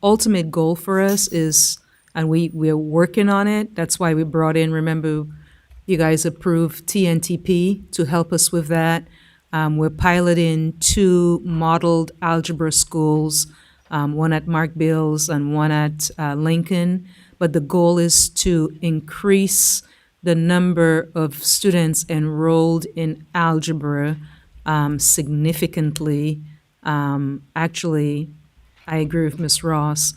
ultimate goal for us is, and we're working on it. That's why we brought in. Remember, you guys approved TNTP to help us with that. We're piloting 2 modeled algebra schools, one at Mark Bills and one at Lincoln. But the goal is to increase the number of students enrolled in algebra significantly. Actually, I agree with Ms. Ross,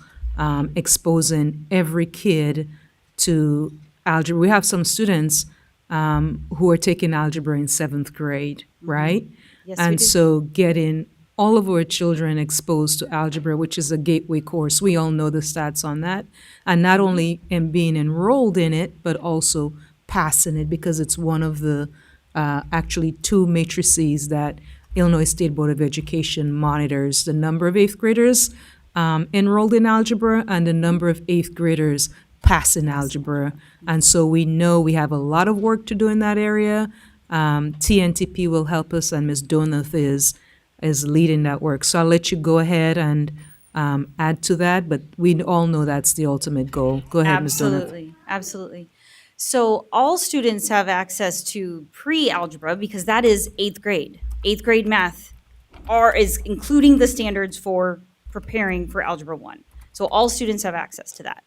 exposing every kid to algebra. We have some students who are taking algebra in 7th grade, right? Yes, we And do. so getting all of our children exposed to algebra, which is a gateway course. We all know the stats on that. And not only in being enrolled in it, but also passing it because it's one of the actually 2 matrices that Illinois State Board of Education monitors the number of 8th graders enrolled in algebra and the number of 8th graders passing algebra. And so we know we have a lot of work to do in that area. TNTP will help us, and Ms. Donath is leading that work. So I'll let you go ahead and add to that, but we all know that's the ultimate goal. Go ahead, Ms. Donath. Absolutely, absolutely. So all students have access to pre-algebra because that is eighth grade. Eighth grade math is including the standards for preparing for Algebra 1. So all students have access to that.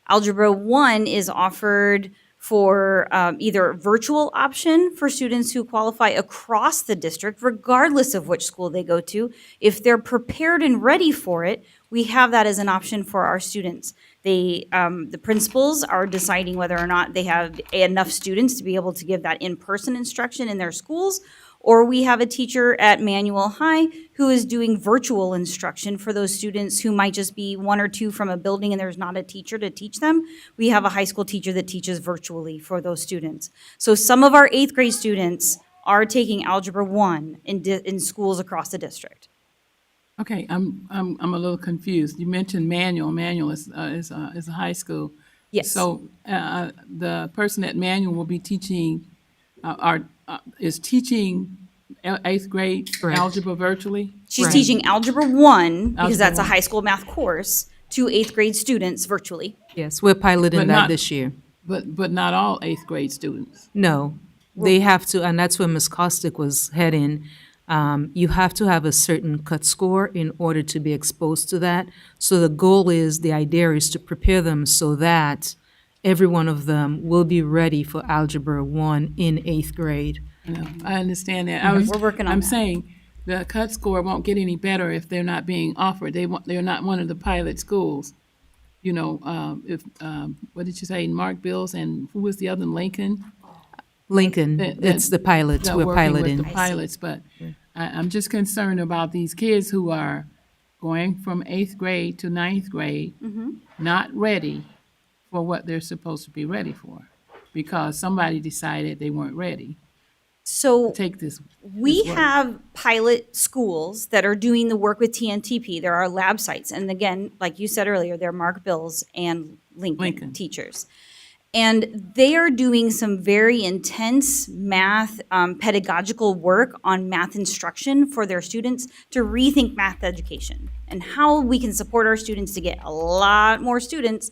Algebra 1 is offered for either a virtual option for students who qualify across the district, regardless of which school they go to. If they're prepared and ready for it, we have that as an option for our students. The principals are deciding whether or not they have enough students to be able to give that in-person instruction in their schools, or we have a teacher at Manual High who is doing virtual instruction for those students who might just be one or two from a building and there's not a teacher to teach them. We have a high school teacher that teaches virtually for those students. So some of our eighth grade students are taking Algebra 1 in schools across the district. Okay, I'm a little confused. You mentioned Manual. Manual is a high school. Yes. So the person at Manual will be teaching, is teaching eighth grade Correct. algebra virtually? She's Right. teaching Algebra 1, because Algebra that's a 1. high school math course, to eighth grade students virtually. Yes, we're piloting But that not- this year. But not all eighth grade students. No, they have to, and that's where Ms. Costick was heading. You have to have a certain cut score in order to be exposed to that. So the idea is to prepare them so that every one of them will be ready for Algebra 1 in eighth grade. I understand that. We're working on I'm that. saying the cut score won't get any better if they're not being offered. They're not one of the pilot schools. You know, what did you say, Mark Bills, and who was the other, Lincoln? Lincoln, That- it's the pilots, that we're working with piloting. the pilots, but I'm just concerned about these kids who are going from eighth grade to ninth grade, not ready for what they're supposed to be ready for, because somebody decided they weren't ready So to take this. we this work. have pilot schools that are doing the work with TNTP. There are lab sites. And again, like you said earlier, they're Mark Bills and Lincoln teachers. And they are doing some very intense math pedagogical work on math instruction for their students to rethink math education and how we can support our students to get a lot more students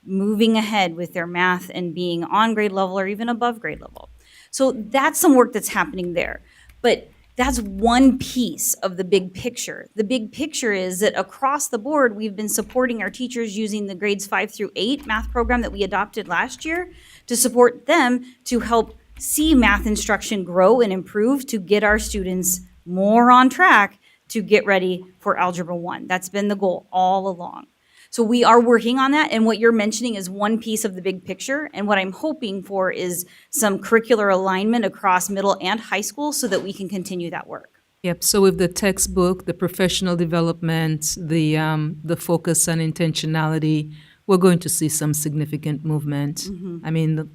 moving ahead with their math and being on grade level or even above grade level. So that's some work that's happening there. But that's one piece of the big picture. The big picture is that across the board, we've been supporting our teachers using the grades 5 through 8 math program that we adopted last year to support them to help see math instruction grow and improve to get our students more on track to get ready for Algebra 1. That's been the goal all along. So we are working on that, and what you're mentioning is one piece of the big picture, and what I'm hoping for is some curricular alignment across middle and high school so that we can continue that work. Yep, so with the textbook, the professional development, the focus on intentionality, we're going to see some significant movement. I mean,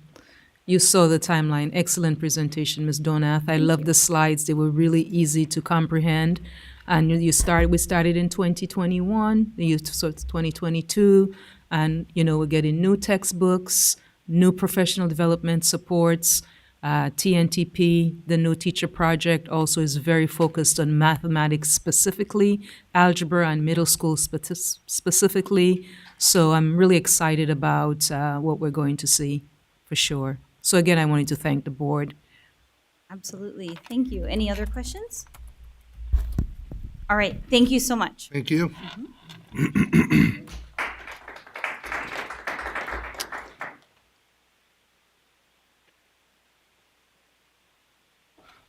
you saw the timeline. Excellent presentation, Ms. Donath. I love the slides. They were really easy to comprehend. And we started in 2021, so it's 2022, and, we're getting new textbooks, new professional development supports. TNTP, the new teacher project, also is very focused on mathematics specifically, algebra and middle school specifically. So I'm really excited about what we're going to see, for sure. So again, I wanted to thank the board. Absolutely. Thank you. Any other questions? All right. Thank you so much. Thank you.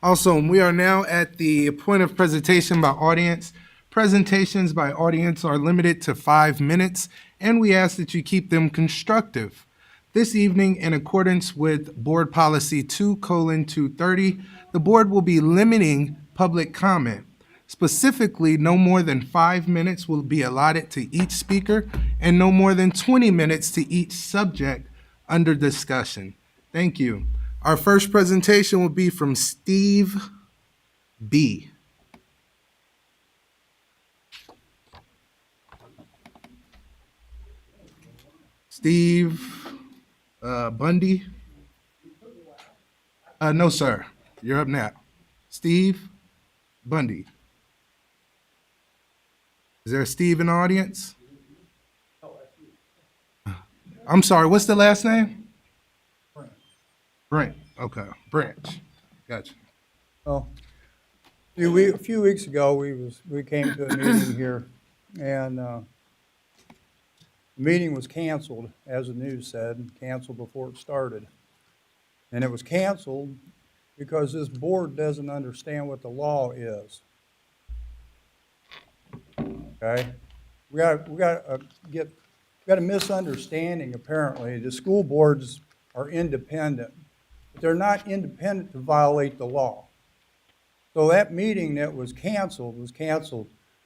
Also, we are now at the point of presentation by audience. Presentations by audience are limited to 5 minutes, and we ask that you keep them constructive. This evening, in accordance with Board Policy 2:230, the board will be limiting public comment. Specifically, no more than 5 minutes will be allotted to each speaker and no more than 20 minutes to each subject under discussion. Thank you. Our first presentation will be from Steve B. Steve Bundy. No, sir. You're up now. Steve Bundy. Is there a Steve in the audience? I'm sorry, what's the last name? Brent. Okay, Branch. Gotcha. Well, a few weeks ago, we came to a meeting here, and the meeting was canceled, as the news said, canceled before it started. And it was canceled because this board doesn't understand what the law is. Okay? We got a misunderstanding, apparently. The school boards are independent, but they're not independent to violate the law. So that meeting that was canceled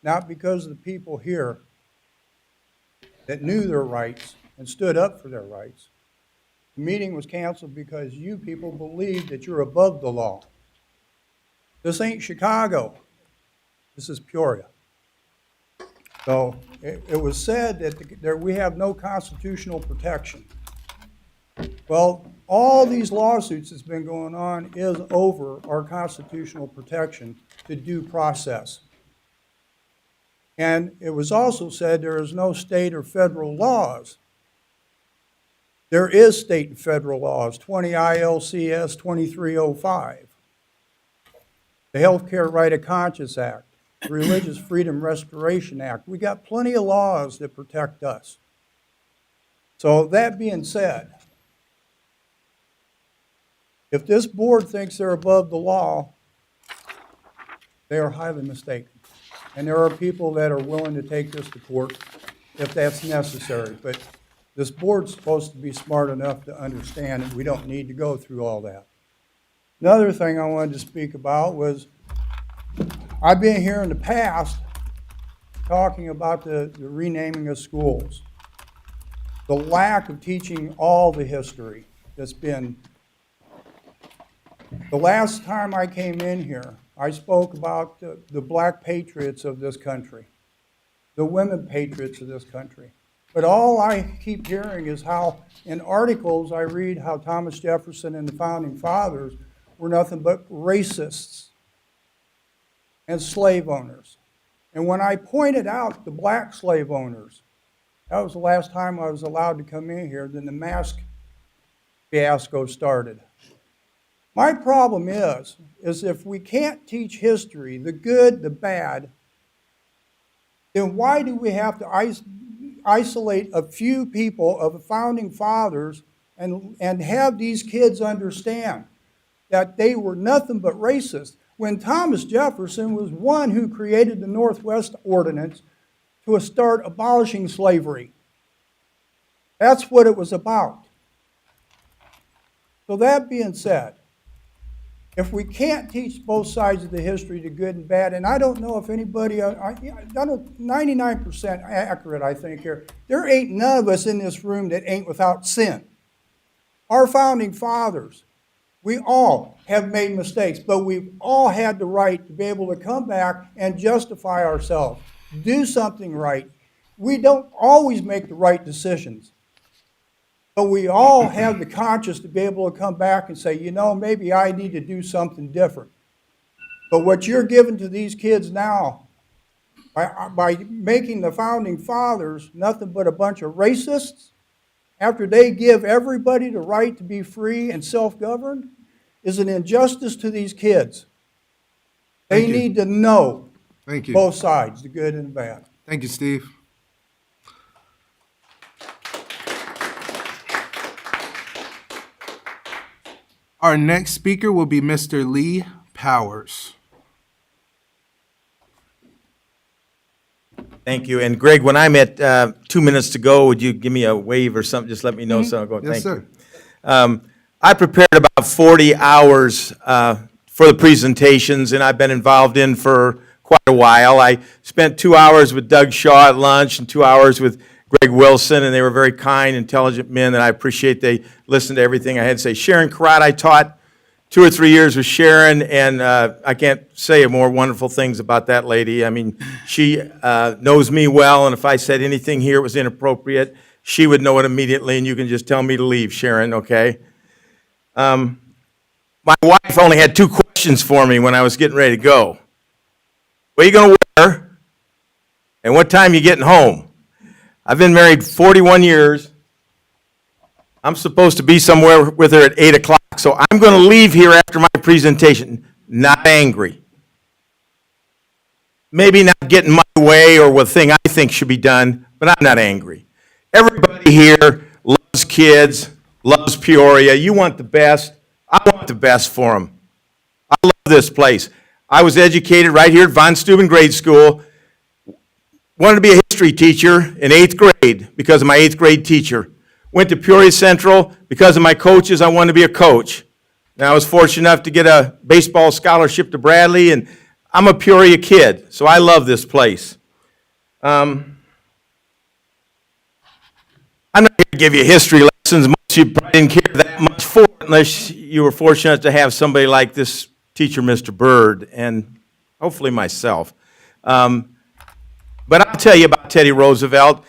not because of the people here that knew their rights and stood up for their rights. The meeting was canceled because you people believe that you're above the law. This ain't Chicago. This is Peoria. So it was said that we have no constitutional protection. Well, all these lawsuits that's been going on is over our constitutional protection to due process. And it was also said there is no state or federal laws. There is state and federal laws, 20 ILCS 2305, the Healthcare Right of Conscience Act, the Religious Freedom Restoration Act. We got plenty of laws that protect us. So that being said, if this board thinks they're above the law, they are highly mistaken. And there are people that are willing to take this to court if that's necessary. But this board's supposed to be smart enough to understand that we don't need to go through all that. Another thing I wanted to speak about was I've been here in the past talking about the renaming of schools, the lack of teaching all the history that's been. The last time I came in here, I spoke about the black patriots of this country, the women patriots of this country. But all I keep hearing is how, in articles I read, how Thomas Jefferson and the Founding Fathers were nothing but racists and slave owners. And when I pointed out the black slave owners, that was the last time I was allowed to come in here, then the mask fiasco started. My problem is if we can't teach history, the good, the bad, then why do we have to isolate a few people of the Founding Fathers and have these kids understand that they were nothing but racist when Thomas Jefferson was one who created the Northwest Ordinance to start abolishing slavery? That's what it was about. So that being said, if we can't teach both sides of the history, the good and bad, and I don't know if anybody, I don't, 99% accurate, I think here, there ain't none of us in this room that ain't without sin. Our Founding Fathers, we all have made mistakes, but we've all had the right to be able to come back and justify ourselves, do something right. We don't always make the right decisions. But we all have the conscience to be able to come back and say, you know, maybe I need to do something different. But what you're giving to these kids now, by making the Founding Fathers nothing but a bunch of racists, after they give everybody the right to be free and self-governed, is an injustice to these kids. They need to know both sides, the good and the bad. Thank you, Steve. Our next speaker will be Mr. Lee Powers. Thank you. And Greg, when I'm at 2 minutes to go, would you give me a wave or something? Just let me know so I'll go. Yes, Thank sir. you. I prepared about 40 hours for the presentations, and I've been involved in for quite a while. I spent 2 hours with Doug Shaw at lunch and 2 hours with Greg Wilson, and they were very kind, intelligent men that I appreciate. They listened to everything I had to say. Sharon Karate, I taught 2 or 3 years with Sharon, and I can't say more wonderful things about that lady. I mean, she knows me well, and if I said anything here was inappropriate, she would know it immediately, and you can just tell me to leave, Sharon, okay? My wife only had 2 questions for me when I was getting ready to go. What are you going to wear? And what time are you getting home? I've been married 41 years. I'm supposed to be somewhere with her at 8 o'clock, so I'm going to leave here after my presentation, not angry. Maybe not getting my way or what thing I think should be done, but I'm not angry. Everybody here loves kids, loves Peoria. You want the best. I want the best for them. I love this place. I was educated right here at Von Steuben Grade School. Wanted to be a history teacher in 8th grade because of my 8th grade teacher. Went to Peoria Central because of my coaches. I wanted to be a coach. And I was fortunate enough to get a baseball scholarship to Bradley, and I'm a Peoria kid, so I love this place. I'm not here to give you history lessons. Most of you probably didn't care that much for it unless you were fortunate to have somebody like this teacher, Mr. Bird, and hopefully myself. But I'll tell you about Teddy Roosevelt.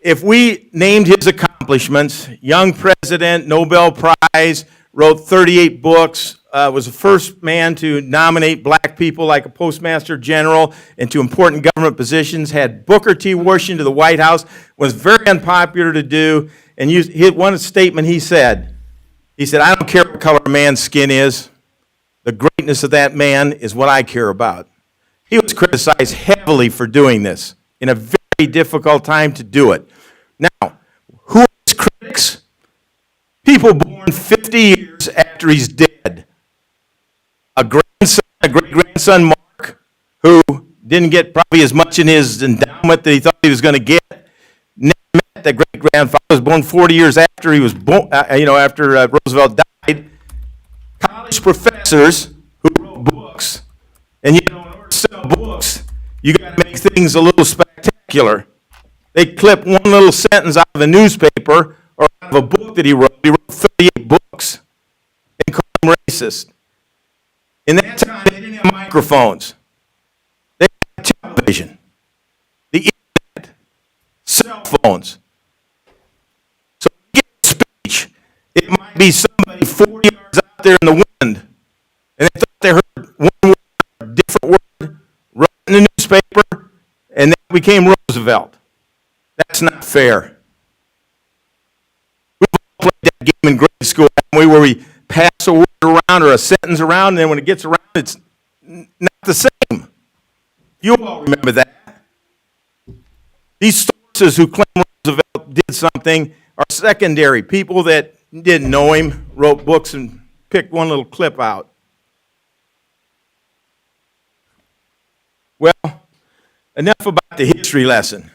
If we named his accomplishments, young president, Nobel Prize, wrote 38 books, was the first man to nominate black people like a postmaster general into important government positions, had Booker T. Washington to the White House, was very unpopular to do, and one statement he said, I don't care what color a man's skin is, the greatness of that man is what I care about. He was criticized heavily for doing this in a very difficult time to do it. Now, who are his critics? People born 50 years after he's dead. A great-grandson, Mark, who didn't get probably as much in his endowment that he thought he was going to get. Never met that great-grandfather. Was born 40 years after he was born, after Roosevelt died. College professors who wrote books. And in order to sell books, you got to make things a little spectacular. They clip one little sentence out of a newspaper or out of a book that he wrote. He wrote 38 books and called him racist. In that time, they didn't have microphones. They had television, the internet, cell phones. So you get a speech. It might be somebody 40 yards out there in the wind, and they thought they heard one word, a different word, wrote in the newspaper, and that became Roosevelt. That's not fair. We've all played that game in grade school, haven't we, where we pass a word around or a sentence around, and then when it gets around, it's not the same. You all remember that. These sources who claim Roosevelt did something are secondary. People that didn't know him wrote books and picked one little clip out. Well, enough about the history lesson.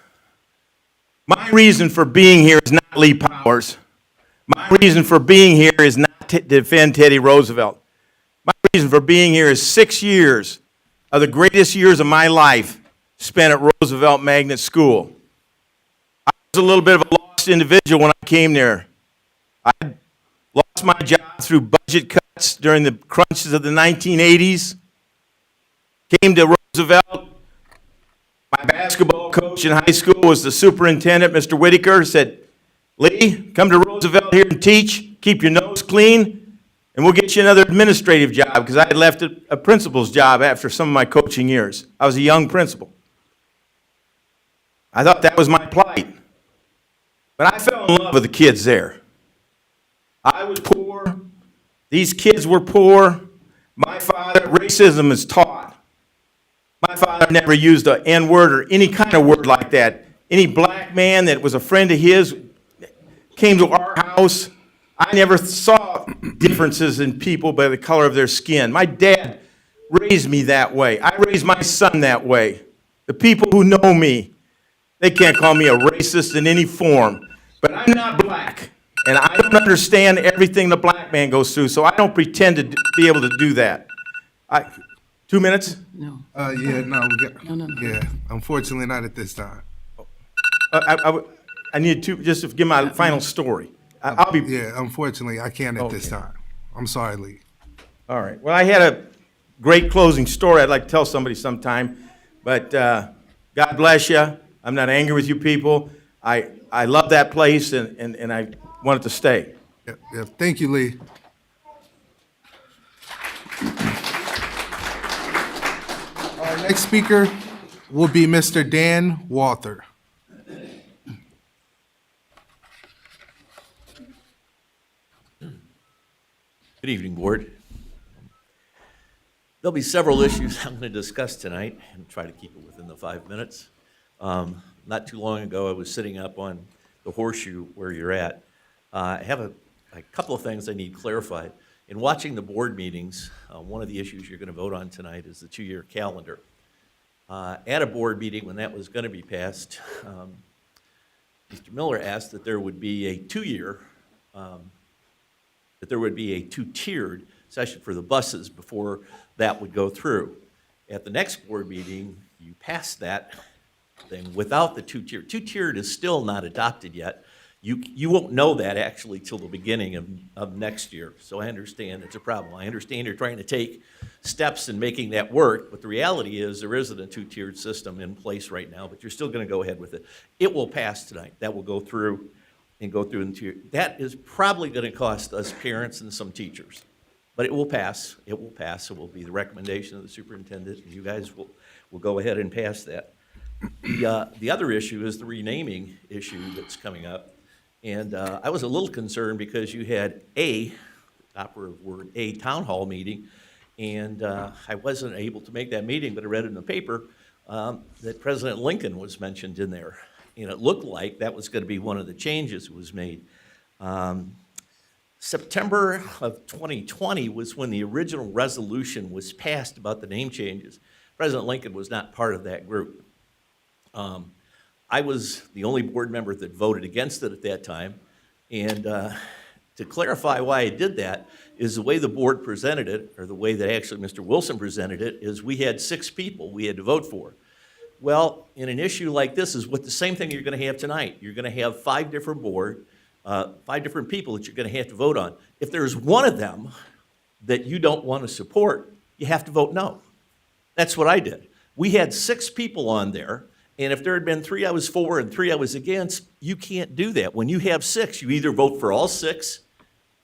My reason for being here is not Lee Powers. My reason for being here is not to defend Teddy Roosevelt. My reason for being here is 6 years of the greatest years of my life spent at Roosevelt Magnet School. I was a little bit of a lost individual when I came there. I lost my job through budget cuts during the crunches of the 1980s. Came to Roosevelt. My basketball coach in high school was the superintendent, Mr. Whitaker, said, Lee, come to Roosevelt here and teach, keep your nose clean, and we'll get you another administrative job, because I had left a principal's job after some of my coaching years. I was a young principal. I thought that was my plight. But I fell in love with the kids there. I was poor. These kids were poor. My father, racism is taught. My father never used an N-word or any kind of word like that. Any black man that was a friend of his came to our house. I never saw differences in people by the color of their skin. My dad raised me that way. I raised my son that way. The people who know me, they can't call me a racist in any form. But I'm not black, and I don't understand everything the black man goes through, so I don't pretend to be able to do that. 2 minutes? No. Yeah, no, we got. No. Yeah, unfortunately, not at this time. I need to just to give my final story. I'll be. Yeah, unfortunately, I can't at this time. I'm sorry, Lee. All right. Well, I had a great closing story I'd like to tell somebody sometime, but God bless you. I'm not angry with you people. I I love that place, and I want it to stay. Yeah. Thank you, Lee. Our next speaker will be Mr. Dan Walther. Good evening, Board. There'll be several issues I'm going to discuss tonight and try to keep it within the 5 minutes. Not too long ago, I was sitting up on the horseshoe where you're at. I have a couple of things I need clarified. In watching the board meetings, one of the issues you're going to vote on tonight is the 2-year calendar. At a board meeting when that was going to be passed, Mr. Miller asked that there would be a 2-year, that there would be a 2-tiered session for the buses before that would go through. At the next board meeting, you passed that thing without the 2-tiered. 2-tiered is still not adopted yet. You won't know that actually till the beginning of next year. So I understand it's a problem. I understand you're trying to take steps in making that work, but the reality is there isn't a 2-tiered system in place right now, but you're still going to go ahead with it. It will pass tonight. That will go through into that is probably going to cost us parents and some teachers, but it will pass. It will pass. It will be the recommendation of the superintendent, and you guys will go ahead and pass that. The other issue is the renaming issue that's coming up, and I was a little concerned because you had operative word, a town hall meeting, and I wasn't able to make that meeting, but I read in the paper that President Lincoln was mentioned in there. And it looked like that was going to be one of the changes that was made. September of 2020 was when the original resolution was passed about the name changes. President Lincoln was not part of that group. I was the only board member that voted against it at that time. And to clarify why I did that is the way the board presented it, or the way that actually Mr. Wilson presented it, is we had 6 people we had to vote for. Well, in an issue like this is what the same thing you're going to have tonight. You're going to have 5 different five different people that you're going to have to vote on. If there's one of them that you don't want to support, you have to vote no. That's what I did. We had 6 people on there, and if there had been 3 I was for and 3 I was against, you can't do that. When you have 6, you either vote for all 6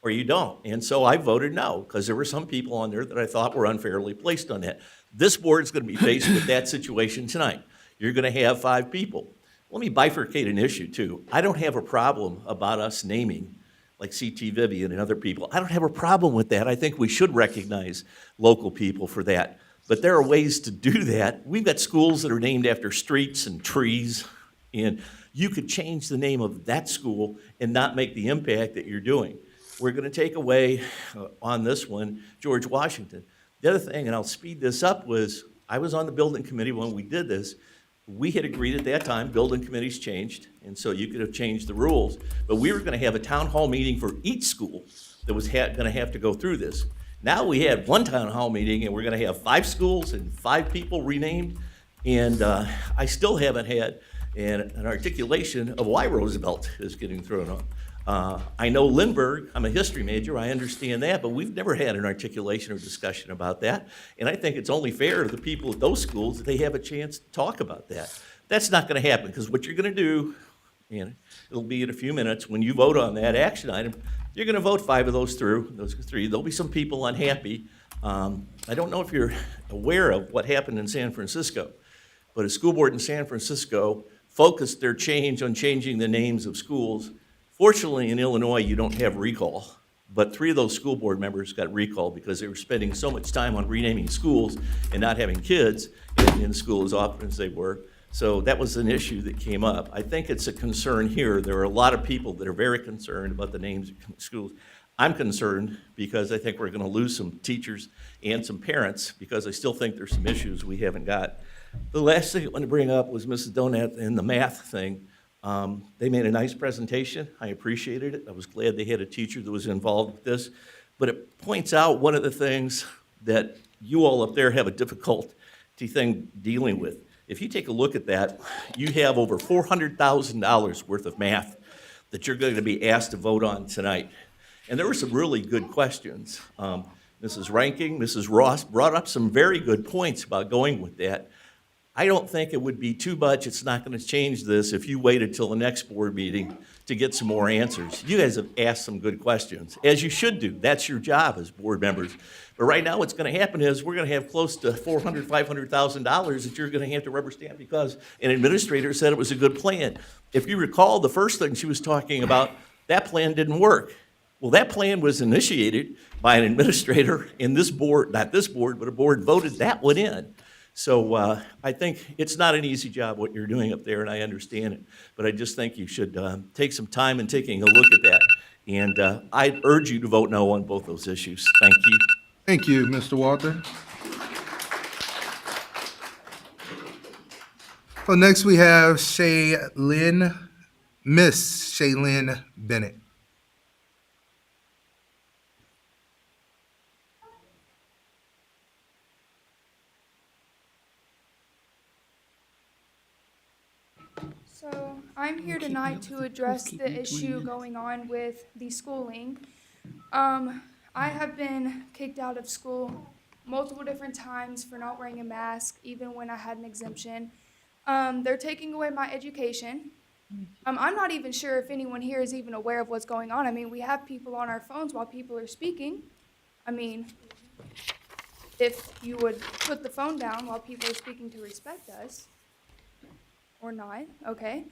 or you don't. And so I voted no, because there were some people on there that I thought were unfairly placed on that. This board is going to be faced with that situation tonight. You're going to have 5 people. Let me bifurcate an issue, too. I don't have a problem about us naming, like C.T. Vivian and other people. I don't have a problem with that. I think we should recognize local people for that. But there are ways to do that. We've got schools that are named after streets and trees, and you could change the name of that school and not make the impact that you're doing. We're going to take away, on this one, George Washington. The other thing, and I'll speed this up, was I was on the building committee when we did this. We had agreed at that time, building committees changed, and so you could have changed the rules. But we were going to have a town hall meeting for each school that was going to have to go through this. Now we had one town hall meeting, and we're going to have 5 schools and 5 people renamed. And I still haven't had an articulation of why Roosevelt is getting thrown on. I know Lindbergh, I'm a history major, I understand that, but we've never had an articulation or discussion about that. And I think it's only fair to the people at those schools that they have a chance to talk about that. That's not going to happen, because what you're going to do, and it'll be in a few minutes, when you vote on that action item, you're going to vote 5 of those through, those 3. There'll be some people unhappy. I don't know if you're aware of what happened in San Francisco, but a school board in San Francisco focused their change on changing the names of schools. Fortunately, in Illinois, you don't have recall, but 3 of those school board members got recalled because they were spending so much time on renaming schools and not having kids in school as often as they were. So that was an issue that came up. I think it's a concern here. There are a lot of people that are very concerned about the names of schools. I'm concerned because I think we're going to lose some teachers and some parents, because I still think there's some issues we haven't got. The last thing I want to bring up was Mrs. Donat and the math thing. They made a nice presentation. I appreciated it. I was glad they had a teacher that was involved with this. But it points out one of the things that you all up there have a difficulty thing dealing with. If you take a look at that, you have over $400,000 worth of math that you're going to be asked to vote on tonight. And there were some really good questions. Mrs. Ranking, Mrs. Ross brought up some very good points about going with that. I don't think it would be too much, it's not gonna change this if you waited till the next board meeting to get some more answers. You guys have asked some good questions, as you should do. That's your job as board members. But right now, what's gonna happen is we're gonna have close to $400,000, $500,000 that you're gonna have to rubber stamp because an administrator said it was a good plan. If you recall, the first thing she was talking about, that plan didn't work. Well, that plan was initiated by an administrator in this board, not this board, but a board voted that one in. So I think it's not an easy job what you're doing up there, and I understand it. But I just think you should take some time and taking a look at that. And I'd urge you to vote no on both those issues. Thank you. Thank you, Mr. Walter. So next we have Miss Shaylin Bennett. So I'm here tonight to address the issue going on with the schooling. I have been kicked out of school multiple different times for not wearing a mask, even when I had an exemption. They're taking away my education. I'm not even sure if anyone here is even aware of what's going on. I mean, we have people on our phones while people are speaking. I mean, if you would put the phone down while people are speaking to respect us. Or not, okay.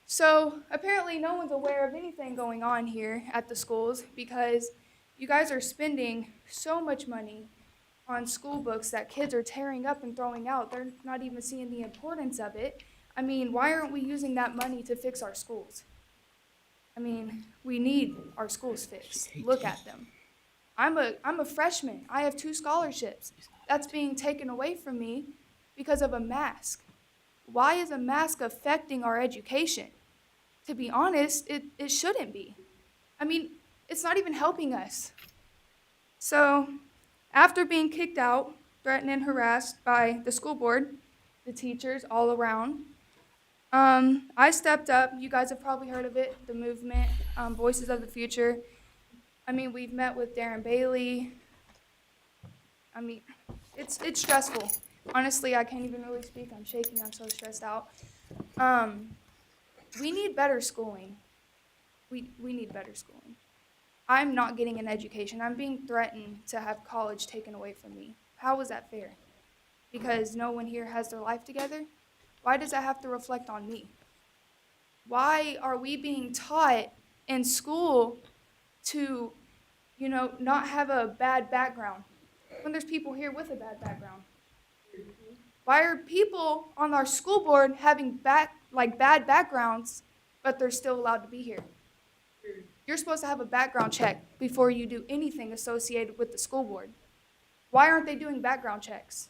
So apparently no one's aware of anything going on here at the schools because you guys are spending so much money on school books that kids are tearing up and throwing out. They're not even seeing the importance of it. I mean, why aren't we using that money to fix our schools? I mean, we need our schools fixed. Look at them. I'm a freshman. I have 2 scholarships. That's being taken away from me because of a mask. Why is a mask affecting our education? To be honest, it shouldn't be. I mean, it's not even helping us. So, after being kicked out, threatened and harassed by the school board, the teachers all around, I stepped up. You guys have probably heard of it, the movement, Voices of the Future. I mean, we've met with Darren Bailey. I mean, it's stressful. Honestly, I can't even really speak. I'm shaking. I'm so stressed out. We need better schooling. We need better schooling. I'm not getting an education. I'm being threatened to have college taken away from me. How is that fair? Because no one here has their life together? Why does that have to reflect on me? Why are we being taught in school to, not have a bad background when there's people here with a bad background? Why are people on our school board having bad backgrounds, but they're still allowed to be here? You're supposed to have a background check before you do anything associated with the school board. Why aren't they doing background checks?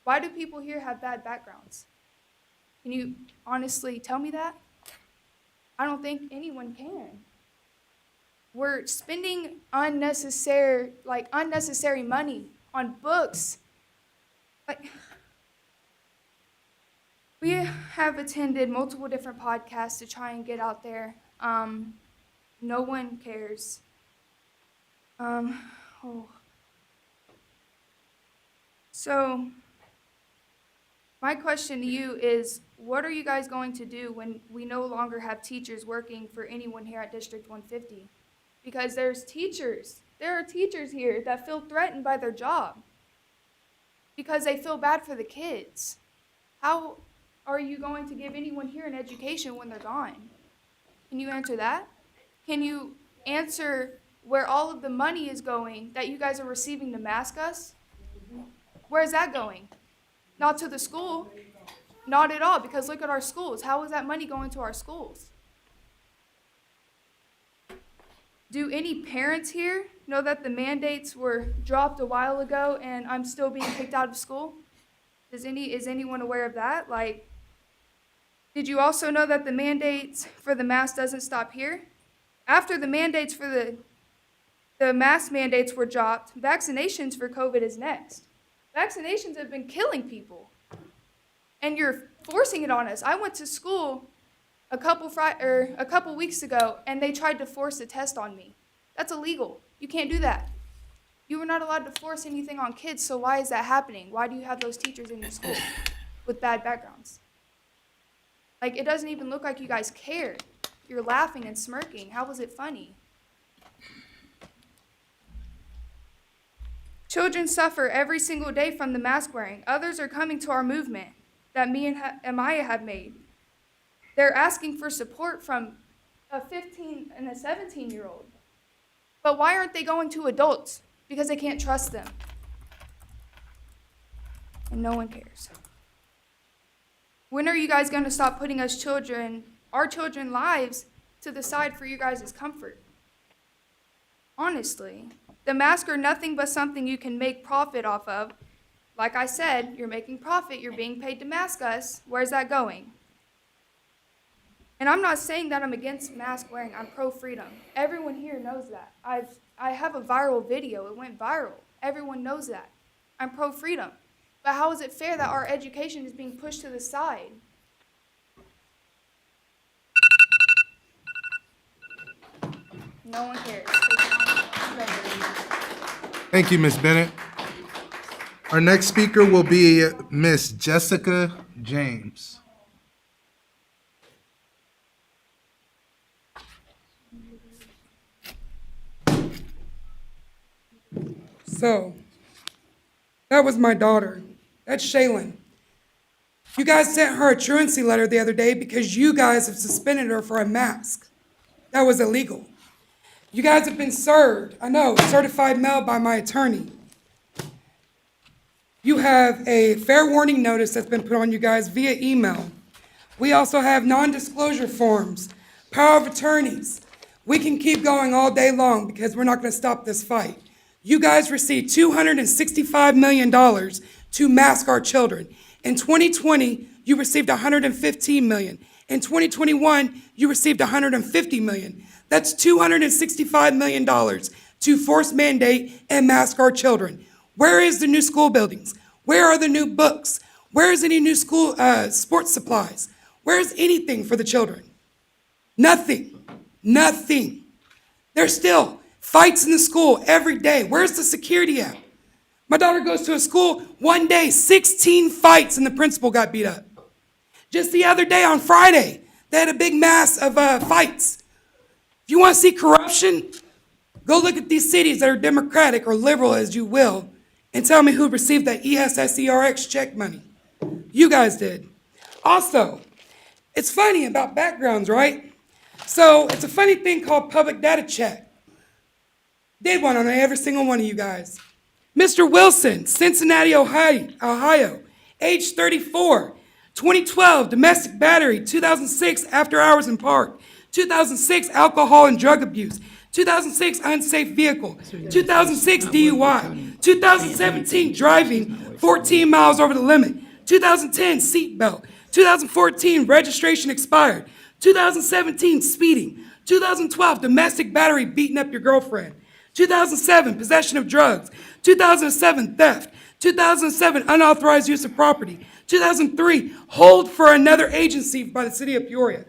Why do people here have bad backgrounds? Can you honestly tell me that? I don't think anyone can. We're spending unnecessary money on books. We have attended multiple different podcasts to try and get out there. No one cares. So, my question to you is, what are you guys going to do when we no longer have teachers working for anyone here at District 150? Because there are teachers here that feel threatened by their job because they feel bad for the kids. How are you going to give anyone here an education when they're gone? Can you answer that? Can you answer where all of the money is going that you guys are receiving to mask us? Where is that going? Not to the school. Not at all, because look at our schools. How is that money going to our schools? Do any parents here know that the mandates were dropped a while ago and I'm still being kicked out of school? Is anyone aware of that? Did you also know that the mandates for the mask doesn't stop here? After the mandates for the mask mandates were dropped, vaccinations for COVID is next. Vaccinations have been killing people. And you're forcing it on us. I went to school a couple weeks ago and they tried to force a test on me. That's illegal. You can't do that. You were not allowed to force anything on kids, so why is that happening? Why do you have those teachers in your school? with bad backgrounds. Like, it doesn't even look like you guys cared. You're laughing and smirking. How was it funny? Children suffer every single day from the mask wearing. Others are coming to our movement that me and Maya have made. They're asking for support from a 15 and a 17-year-old. But why aren't they going to adults? Because they can't trust them. And no one cares. When are you guys going to stop putting our children's lives to the side for you guys' comfort? Honestly, the masks are nothing but something you can make profit off of. Like I said, you're making profit, you're being paid to mask us. Where's that going? And I'm not saying that I'm against mask wearing. I'm pro-freedom. Everyone here knows that. I have a viral video. It went viral. Everyone knows that. I'm pro-freedom. But how is it fair that our education is being pushed to the side? No one cares. Thank you, Ms. Bennett. Our next speaker will be Miss Jessica James. So, that was my daughter. That's Shaylin. You guys sent her a truancy letter the other day because you guys have suspended her for a mask. That was illegal. You guys have been served, I know, certified mail by my attorney. You have a fair warning notice that's been put on you guys via email. We also have non-disclosure forms, power of attorneys. We can keep going all day long because we're not going to stop this fight. You guys received $265 million to mask our children. In 2020, you received $115 million. In 2021, you received $150 million. That's $265 million to force mandate and mask our children. Where is the new school buildings? Where are the new books? Where is any new school sports supplies? Where is anything for the children? Nothing. Nothing. There's still fights in the school every day. Where's the security at? My daughter goes to a school, one day, 16 fights and the principal got beat up. Just the other day on Friday, they had a big mass of fights. If you want to see corruption, go look at these cities that are Democratic or liberal as you will, and tell me who received that ESSERX check money. You guys did. Also, it's funny about backgrounds, right? So it's a funny thing called public data check. Did one on every single one of you guys. Mr. Wilson, Cincinnati, Ohio, age 34, 2012, domestic battery, 2006, after hours in park, 2006, alcohol and drug abuse, 2006, unsafe vehicle, 2006, DUI, 2017, driving 14 miles over the limit, 2010, seatbelt, 2014, registration expired, 2017, speeding, 2012, domestic battery, beating up your girlfriend, 2007, possession of drugs, 2007, theft, 2007, unauthorized use of property, 2003, hold for another agency by the city of Peoria,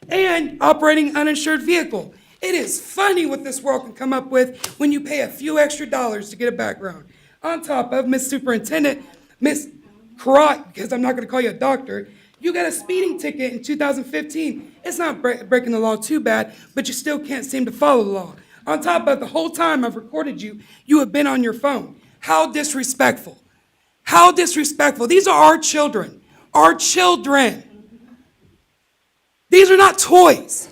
and operating uninsured vehicle. It is funny what this world can come up with when you pay a few extra dollars to get a background. On top of Miss Superintendent, Miss Karat, because I'm not going to call you a doctor, you got a speeding ticket in 2015. It's not breaking the law too bad, but you still can't seem to follow the law. On top of the whole time I've recorded you, you have been on your phone. How disrespectful. How disrespectful. These are our children. Our children. These are not toys.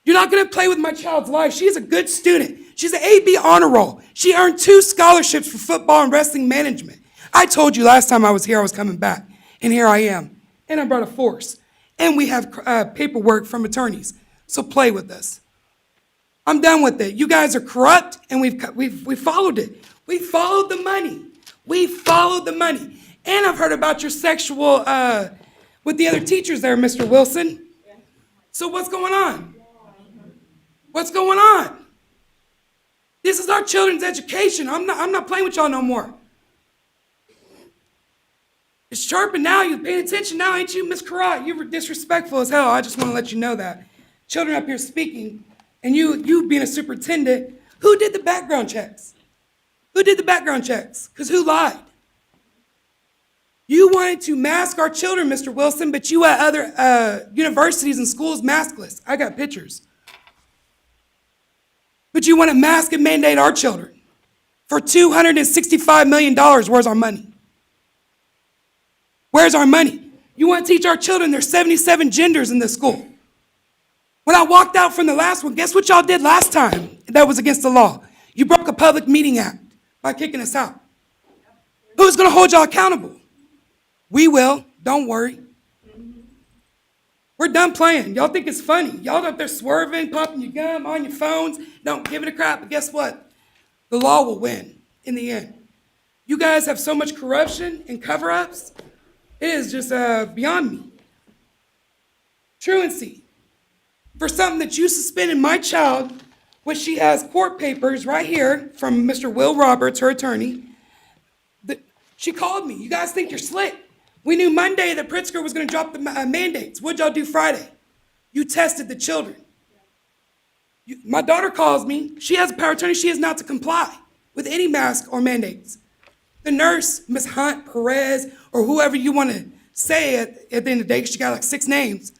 You're not going to play with my child's life. She's a good student. She's an AB honor roll. She earned 2 scholarships for football and wrestling management. I told you last time I was here I was coming back, and here I am. And I brought a force. And we have paperwork from attorneys. So play with us. I'm done with it. You guys are corrupt, and we've followed it. We followed the money. We followed the money. And I've heard about your sexual with the other teachers there, Mr. Wilson. So what's going on? What's going on? This is our children's education. I'm not playing with y'all no more. It's sharp and now you're paying attention now, ain't you, Miss Karat? You were disrespectful as hell. I just want to let you know that. Children up here speaking, and you being a superintendent, who did the background checks? Who did the background checks? Because who lied? You want wanted to mask our children, Mr. Wilson, but you at other universities and schools maskless. I got pictures. But you want to mask and mandate our children. For $265 million, where's our money? Where's our money? You want to teach our children there's 77 genders in this school. When I walked out from the last one, guess what y'all did last time that was against the law? You broke a public meeting act by kicking us out. Who's going to hold y'all accountable? We will. Don't worry. We're done playing. Y'all think it's funny. Y'all up there swerving, popping your gum on your phones. Don't give it a crap. But guess what? The law will win in the end. You guys have so much corruption and cover-ups. It is just beyond me. Truancy. For something that you suspended my child, which she has court papers right here from Mr. Will Roberts, her attorney. She called me. You guys think you're slick. We knew Monday that Pritzker was going to drop the mandates. What'd y'all do Friday? You tested the children. My daughter calls me. She has a power of attorney. She is not to comply with any mask or mandates. The nurse, Miss Hunt, Perez, or whoever you want to say at the end of the day, 'cause she got like 6 names,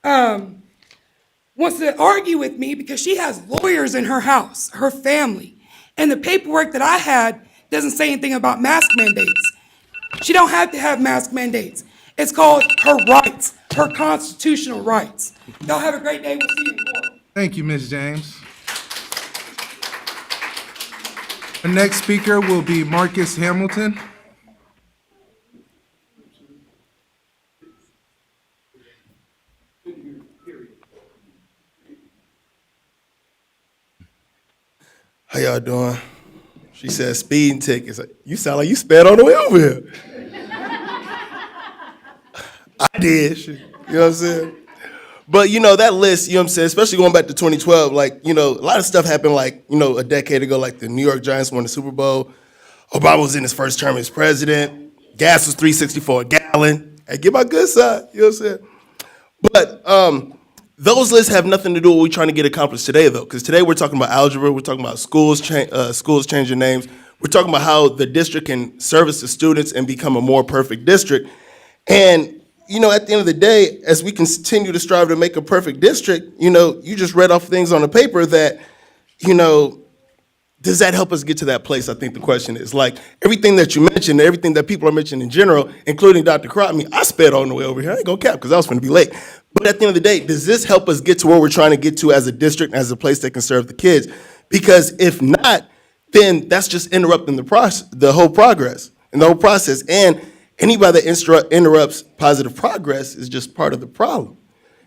wants to argue with me because she has lawyers in her house, her family. And the paperwork that I had doesn't say anything about mask mandates. She don't have to have mask mandates. It's called her rights, her constitutional rights. Y'all have a great day. We'll see you in court. Thank you, Ms. James. Our next speaker will be Marcus Hamilton. How y'all doing? She said speeding tickets. You sound like you sped on the way over here. I did. You know what I'm saying? But, you know, that list, you know what I'm saying, especially going back to 2012, like, you know, a lot of stuff happened, like, you know, a decade ago, like the New York Giants won the Super Bowl. Obama was in his first term as president. Gas was $3.64 a gallon. Hey, get my good side. You know what I'm saying? But those lists have nothing to do with what we're trying to get accomplished today, though, because today we're talking about algebra. We're talking about schools changing names. We're talking about how the district can service the students and become a more perfect district. And you know, at the end of the day, as we continue to strive to make a perfect district, you know, you just read off things on the paper that, you know, does that help us get to that place? I think the question is, like, everything that you mentioned, everything that people are mentioning in general, including Dr. Crott, I mean, I sped on the way over here. I ain't gonna cap because I was gonna be late. But at the end of the day, does this help us get to where we're trying to get to as a district, as a place that can serve the kids? Because if not, then that's just interrupting the whole progress and the whole process. And anybody that interrupts positive progress is just part of the problem.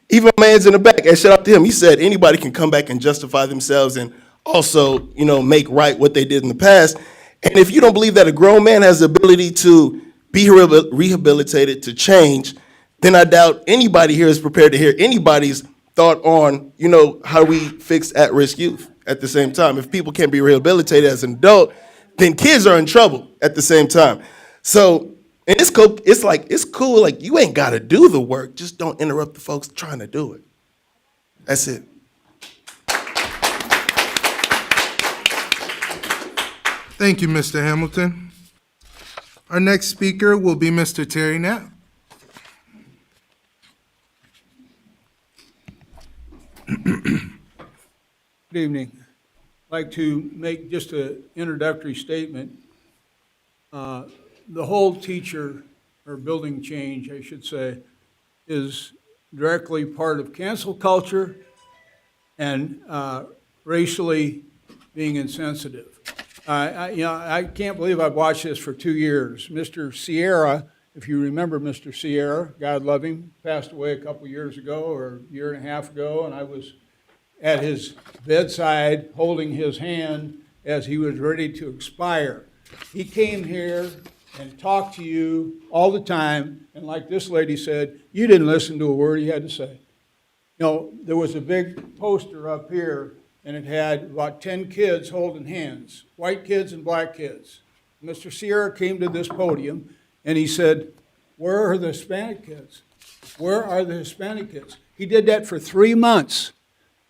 Even my man's in the back, and shout out to him, he said anybody can come back and justify themselves and also, you know, make right what they did in the past. And if you don't believe that a grown man has the ability to be rehabilitated, to change, then I doubt anybody here is prepared to hear anybody's thought on, you know, how we fix at-risk youth at the same time. If people can't be rehabilitated as an adult, then kids are in trouble at the same time. So, and it's cool, it's cool, like, you ain't gotta do the work, just don't interrupt the folks trying to do it. That's it. Thank you, Mr. Hamilton. Our next speaker will be Mr. Terry Knapp. Good evening. I'd like to make just an introductory statement. The whole teacher, or building change, I should say, is directly part of cancel culture and racially being insensitive. I can't believe I've watched this for 2 years. Mr. Sierra, if you remember Mr. Sierra, God love him, passed away a couple years ago or a year and a half ago, and I was at his bedside holding his hand as he was ready to expire. He came here and talked to you all the time, and like this lady said, you didn't listen to a word he had to say. You know, there was a big poster up here, and it had about 10 kids holding hands, white kids and black kids. Mr. Sierra came to this podium, and he said, where are the Hispanic kids? Where are the Hispanic kids? He did that for 3 months.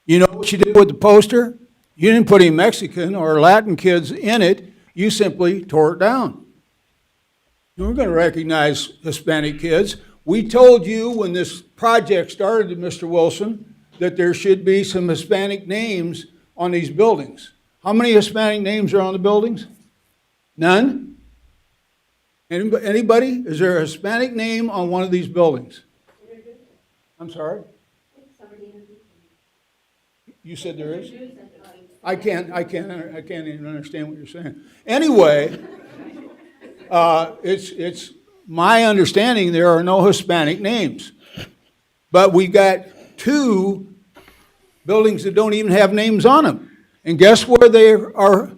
You know what you did with the poster? You didn't put any Mexican or Latin kids in it. You simply tore it down. We're going to recognize Hispanic kids. We told you when this project started, Mr. Wilson, that there should be some Hispanic names on these buildings. How many Hispanic names are on the buildings? None? Anybody? Is there a Hispanic name on one of these buildings? I'm sorry? You said there is? I can't even understand what you're saying. Anyway, it's my understanding there are no Hispanic names. But we've got 2 buildings that don't even have names on them. And guess where they are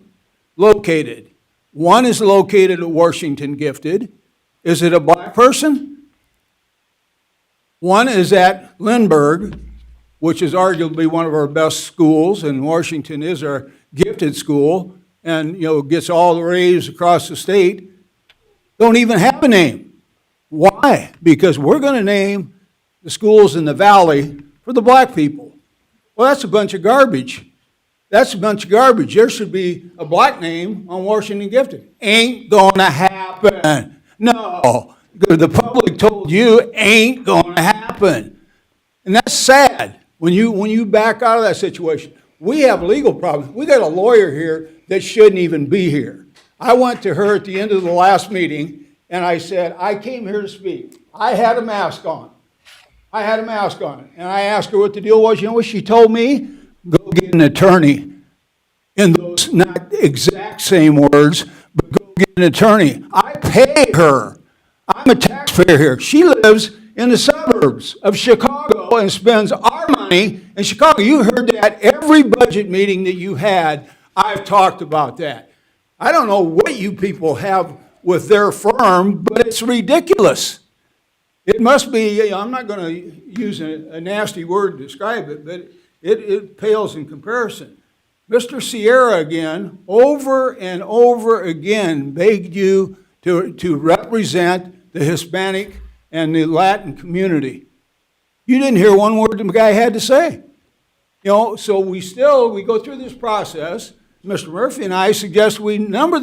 located? One is located at Washington Gifted. Is it a black person? One is at Lindbergh, which is arguably one of our best schools, and Washington is our gifted school, and gets all the raves across the state. Don't even have a name. Why? Because we're going to name the schools in the valley for the black people. Well, that's a bunch of garbage. That's a bunch of garbage. There should be a black name on Washington Gifted. Ain't gonna happen. No. The public told you ain't gonna happen. And that's sad when you back out of that situation. We have legal problems. We got a lawyer here that shouldn't even be here. I went to her at the end of the last meeting and I said, I came here to speak. I had a mask on. And I asked her what the deal was. You know what she told me? Go get an attorney. In those not exact same words, but go get an attorney. I pay her. I'm a taxpayer here. She lives in the suburbs of Chicago and spends our money in Chicago. You heard that every budget meeting that you had, I've talked about that. I don't know what you people have with their firm, but it's ridiculous. It must be, I'm not going to use a nasty word to describe it, but it pales in comparison. Mr. Sierra again, over and over again, begged you to represent the Hispanic and the Latin community. You didn't hear one word the guy had to say. So we go through this process. Mr. Murphy and I suggest we number all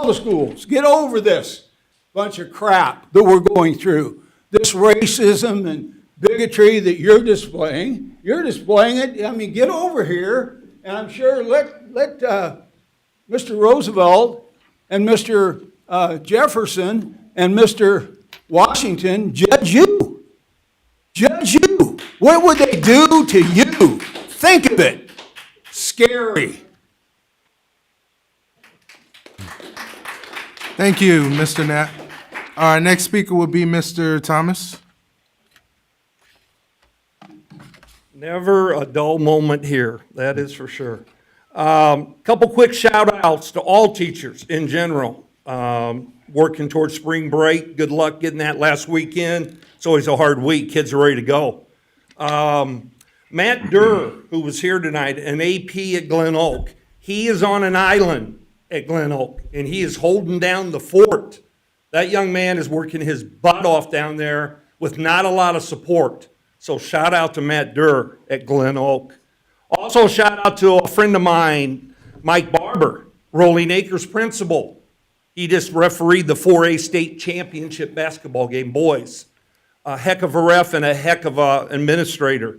the schools. Get over this bunch of crap that we're going through. This racism and bigotry that you're displaying it. I mean, get over here, and I'm sure let Mr. Roosevelt and Mr. Jefferson and Mr. Washington judge you. Judge you. What would they do to you? Think of it. Scary. Thank you, Mr. Knapp. Our next speaker will be Mr. Thomas. Never a dull moment here, that is for sure. Couple quick shout outs to all teachers in general. Working towards spring break, good luck getting that last weekend. It's always a hard week, kids are ready to go. Matt Durr, who was here tonight, an AP at Glen Oak, he is on an island at Glen Oak, and he is holding down the fort. That young man is working his butt off down there with not a lot of support. So shout out to Matt Durr at Glen Oak. Also shout out to a friend of mine, Mike Barber, Rolling Acres principal. He just refereed the 4A state championship basketball game, boys. A heck of a ref and a heck of a administrator.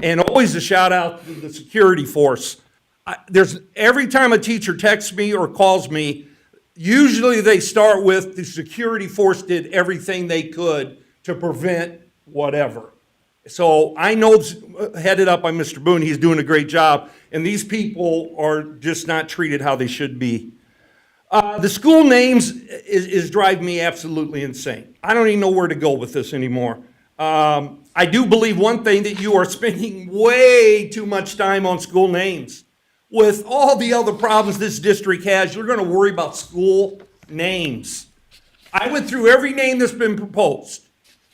And always a shout out to the security force. Every time a teacher texts me or calls me, usually they start with the security force did everything they could to prevent whatever. So I know it's headed up by Mr. Boone. He's doing a great job. And these people are just not treated how they should be. The school names is driving me absolutely insane. I don't even know where to go with this anymore. I do believe one thing, that you are spending way too much time on school names. With all the other problems this district has, you're going to worry about school names. I went through every name that's been proposed,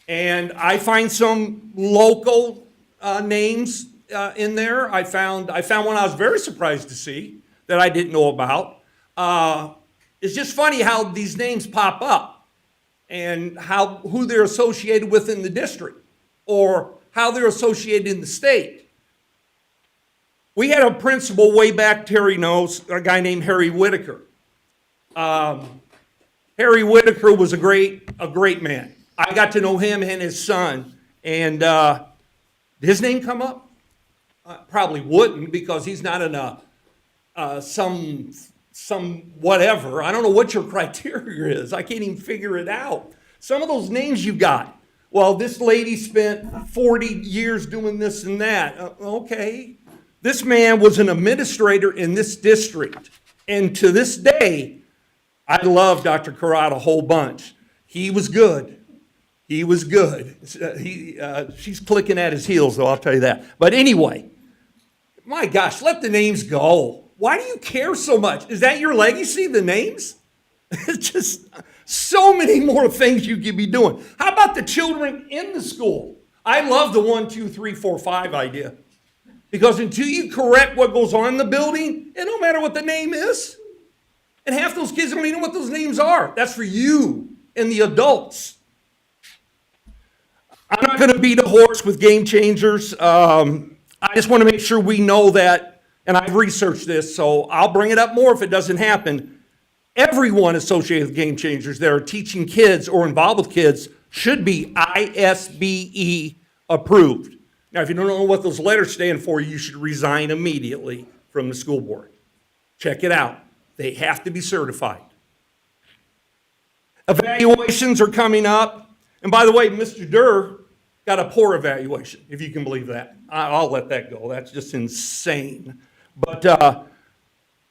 and I find some local names in there. I found one I was very surprised to see that I didn't know about. It's just funny how these names pop up and who they're associated with in the district or how they're associated in the state. We had a principal way back, Terry knows, a guy named Harry Whitaker. Harry Whitaker was a great man. I got to know him and his son, and did his name come up? Probably wouldn't, because he's not in some whatever. I don't know what your criteria is. I can't even figure it out. Some of those names you got. Well, this lady spent 40 years doing this and that. Okay. This man was an administrator in this district. And to this day, I love Dr. Karat a whole bunch. He was good. He was good. She's clicking at his heels, though, I'll tell you that. But anyway, my gosh, let the names go. Why do you care so much? Is that your legacy, the names? It's just so many more things you could be doing. How about the children in the school? I love the 1, 2, 3, 4, 5 idea. Because until you correct what goes on in the building, it don't matter what the name is. And half those kids don't even know what those names are. That's for you and the adults. I'm not going to beat a horse with game changers. I just want to make sure we know that, and I've researched this, so I'll bring it up more if it doesn't happen. Everyone associated with game changers that are teaching kids or involved with kids should be ISBE approved. Now, if you don't know what those letters stand for, you should resign immediately from the school board. Check it out. They have to be certified. Evaluations are coming up. And by the way, Mr. Durr got a poor evaluation, if you can believe that. I'll let that go. That's just insane. But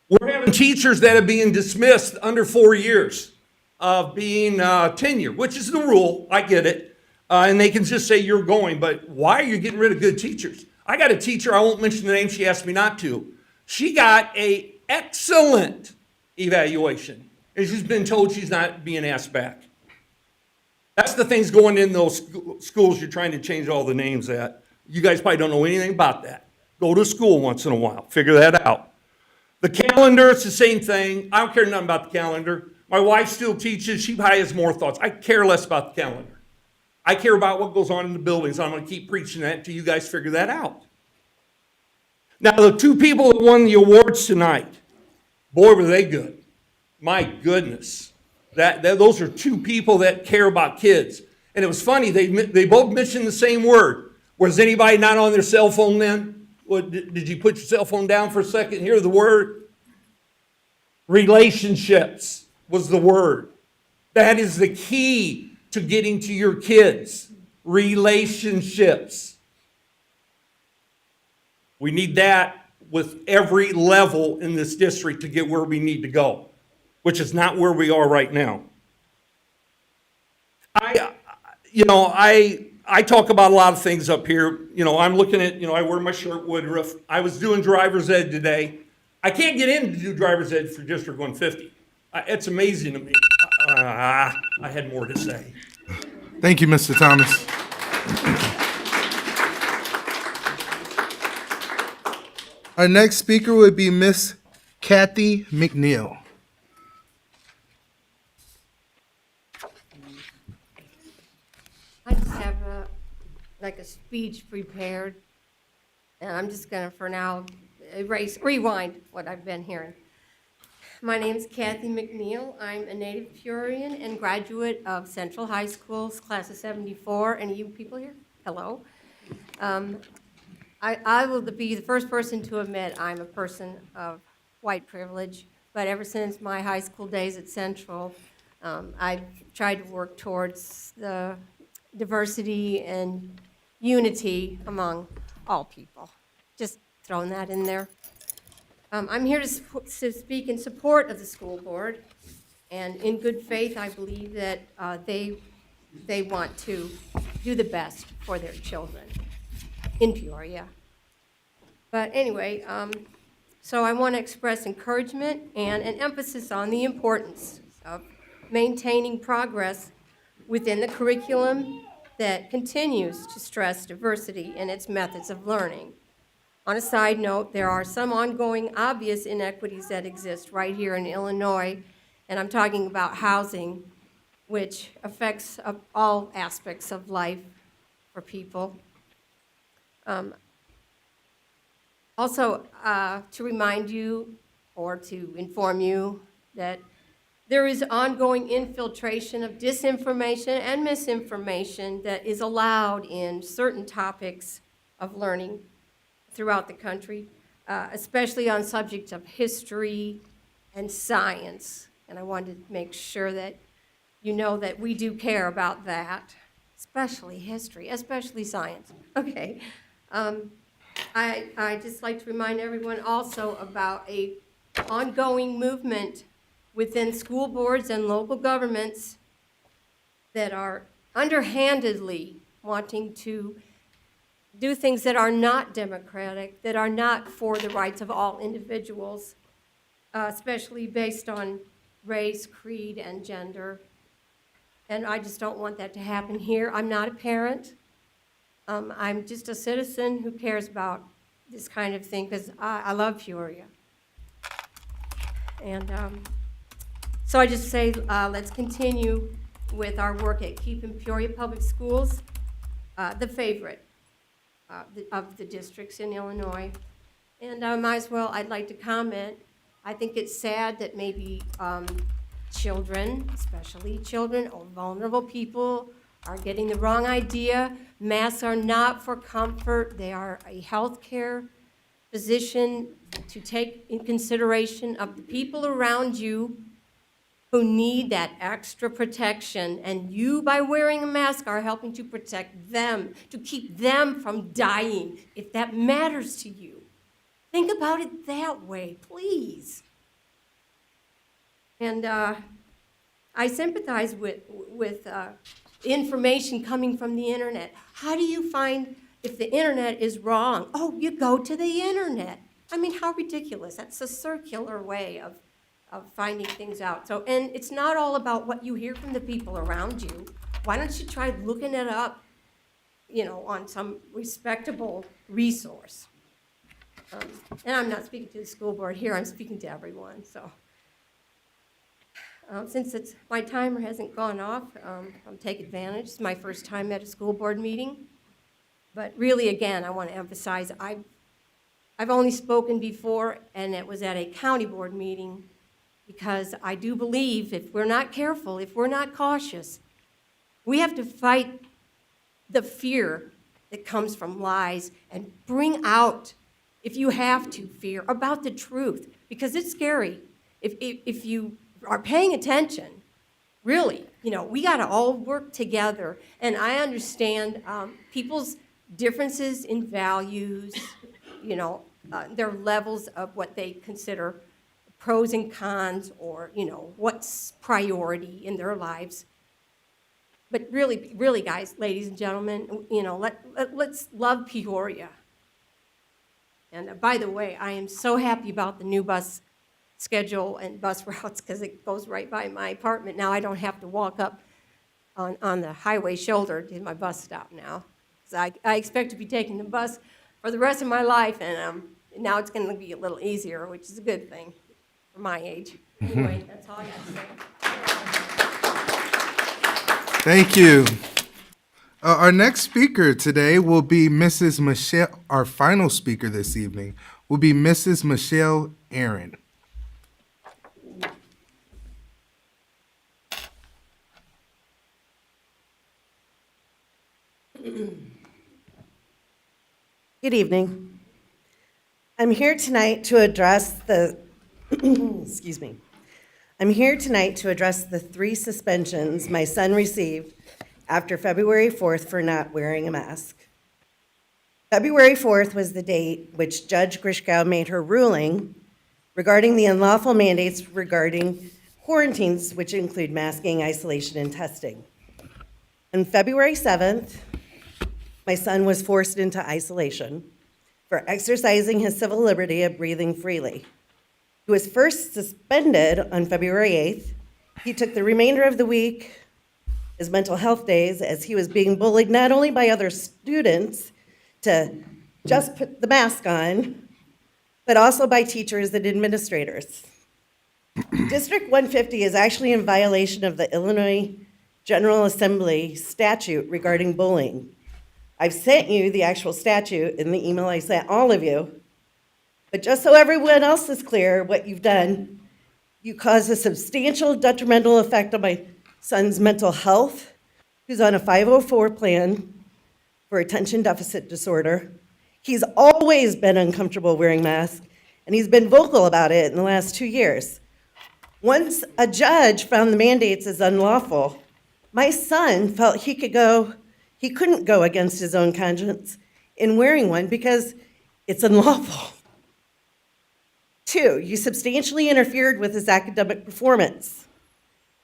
we're having teachers that are being dismissed under 4 years of being tenure, which is the rule. I get it. And they can just say you're going, but why are you getting rid of good teachers? I got a teacher, I won't mention the name, she asked me not to. She got an excellent evaluation, and she's been told she's not being asked back. That's the things going in those schools you're trying to change all the names at. You guys probably don't know anything about that. Go to school once in a while, figure that out. The calendar, it's the same thing. I don't care nothing about the calendar. My wife still teaches, she probably has more thoughts. I care less about the calendar. I care about what goes on in the buildings. I'm going to keep preaching that until you guys figure that out. Now, the 2 people that won the awards tonight, boy, were they good. My goodness. Those are 2 people that care about kids. And it was funny, they both mentioned the same word. Was anybody not on their cell phone then? Did you put your cell phone down for a second? Hear the word? Relationships was the word. That is the key to getting to your kids. Relationships. We need that with every level in this district to get where we need to go, which is not where we are right now. I talk about a lot of things up here. I'm looking at, I wear my shirt Woodruff. I was doing driver's ed today. I can't get in to do driver's ed for District 150. It's amazing to me. I had more to say. Thank you, Mr. Thomas. Our next speaker would be Miss Kathy McNeil. I just have a speech prepared, and I'm just gonna, for now, rewind what I've been hearing. My name's Kathy McNeil. I'm a native Peorian and graduate of Central High School's class of 74. And you people here, hello. I will be the first person to admit I'm a person of white privilege, but ever since my high school days at Central, I've tried to work towards the diversity and unity among all people. Just throwing that in there. I'm here to speak in support of the school board, and in good faith, I believe that they want to do the best for their children in Peoria. But anyway, so I want to express encouragement and an emphasis on the importance of maintaining progress within the curriculum that continues to stress diversity in its methods of learning. On a side note, there are some ongoing obvious inequities that exist right here in Illinois, and I'm talking about housing, which affects all aspects of life for people. Also, to remind you or to inform you that There is ongoing infiltration of disinformation and misinformation that is allowed in certain topics of learning throughout the country, especially on subjects of history and science. And I wanted to make sure that you know that we do care about that, especially history, especially science. Okay. I just like to remind everyone also about a ongoing movement within school boards and local governments that are underhandedly wanting to do things that are not democratic, that are not for the rights of all individuals, especially based on race, creed, and gender. And I just don't want that to happen here. I'm not a parent. I'm just a citizen who cares about this kind of thing because I love Peoria. And so I just say, let's continue with our work at keeping Peoria Public Schools the favorite of the districts in Illinois. And might as well, I'd like to comment. I think it's sad that maybe children, especially children or vulnerable people, are getting the wrong idea. Masks are not for comfort. They are a healthcare position to take in consideration of the people around you who need that extra protection. And you, by wearing a mask, are helping to protect them, to keep them from dying, if that matters to you. Think about it that way, please. And I sympathize with information coming from the internet. How do you find if the internet is wrong? Oh, you go to the internet. I mean, how ridiculous. That's a circular way of finding things out. So, and it's not all about what you hear from the people around you. Why don't you try looking it up, you know, on some respectable resource? And I'm not speaking to the school board here, I'm speaking to everyone, so. Since my timer hasn't gone off, I'll take advantage. It's my first time at a school board meeting. But really, again, I want to emphasize, I've only spoken before, and it was at a county board meeting, because I do believe if we're not careful, if we're not cautious, we have to fight the fear that comes from lies and bring out, if you have to, fear about the truth, because it's scary. If you are paying attention, really, you know, we got to all work together. And I understand people's differences in values, you know, their levels of what they consider pros and cons, or, you know, what's priority in their lives. But really, really, guys, ladies and gentlemen, you know, let's love Peoria. And by the way, I am so happy about the new bus schedule and bus routes, because it goes right by my apartment. Now I don't have to walk up on the highway shoulder to my bus stop now. So I expect to be taking the bus for the rest of my life, and now it's going to be a little easier, which is a good thing for my age. Anyway, that's all I got to say. Thank you. Our next speaker today will be Mrs. Michelle. Our final speaker this evening will be Mrs. Michelle Aaron. Good evening. I'm here tonight to address the, excuse me. I'm here tonight to address the 3 suspensions my son received after February 4th for not wearing a mask. February 4th was the date which Judge Grishkow made her ruling regarding the unlawful mandates regarding quarantines, which include masking, isolation, and testing. On February 7th, my son was forced into isolation for exercising his civil liberty of breathing freely. He was first suspended on February 8th. He took the remainder of the week as mental health days, as he was being bullied not only by other students to just put the mask on, but also by teachers and administrators. District 150 is actually in violation of the Illinois General Assembly statute regarding bullying. I've sent you the actual statute in the email I sent all of you, but just so everyone else is clear what you've done, You cause a substantial detrimental effect on my son's mental health, who's on a 504 plan for attention deficit disorder. He's always been uncomfortable wearing masks, and he's been vocal about it in the last 2 years. Once a judge found the mandates as unlawful, my son felt he couldn't go against his own conscience in wearing one because it's unlawful. 2, you substantially interfered with his academic performance.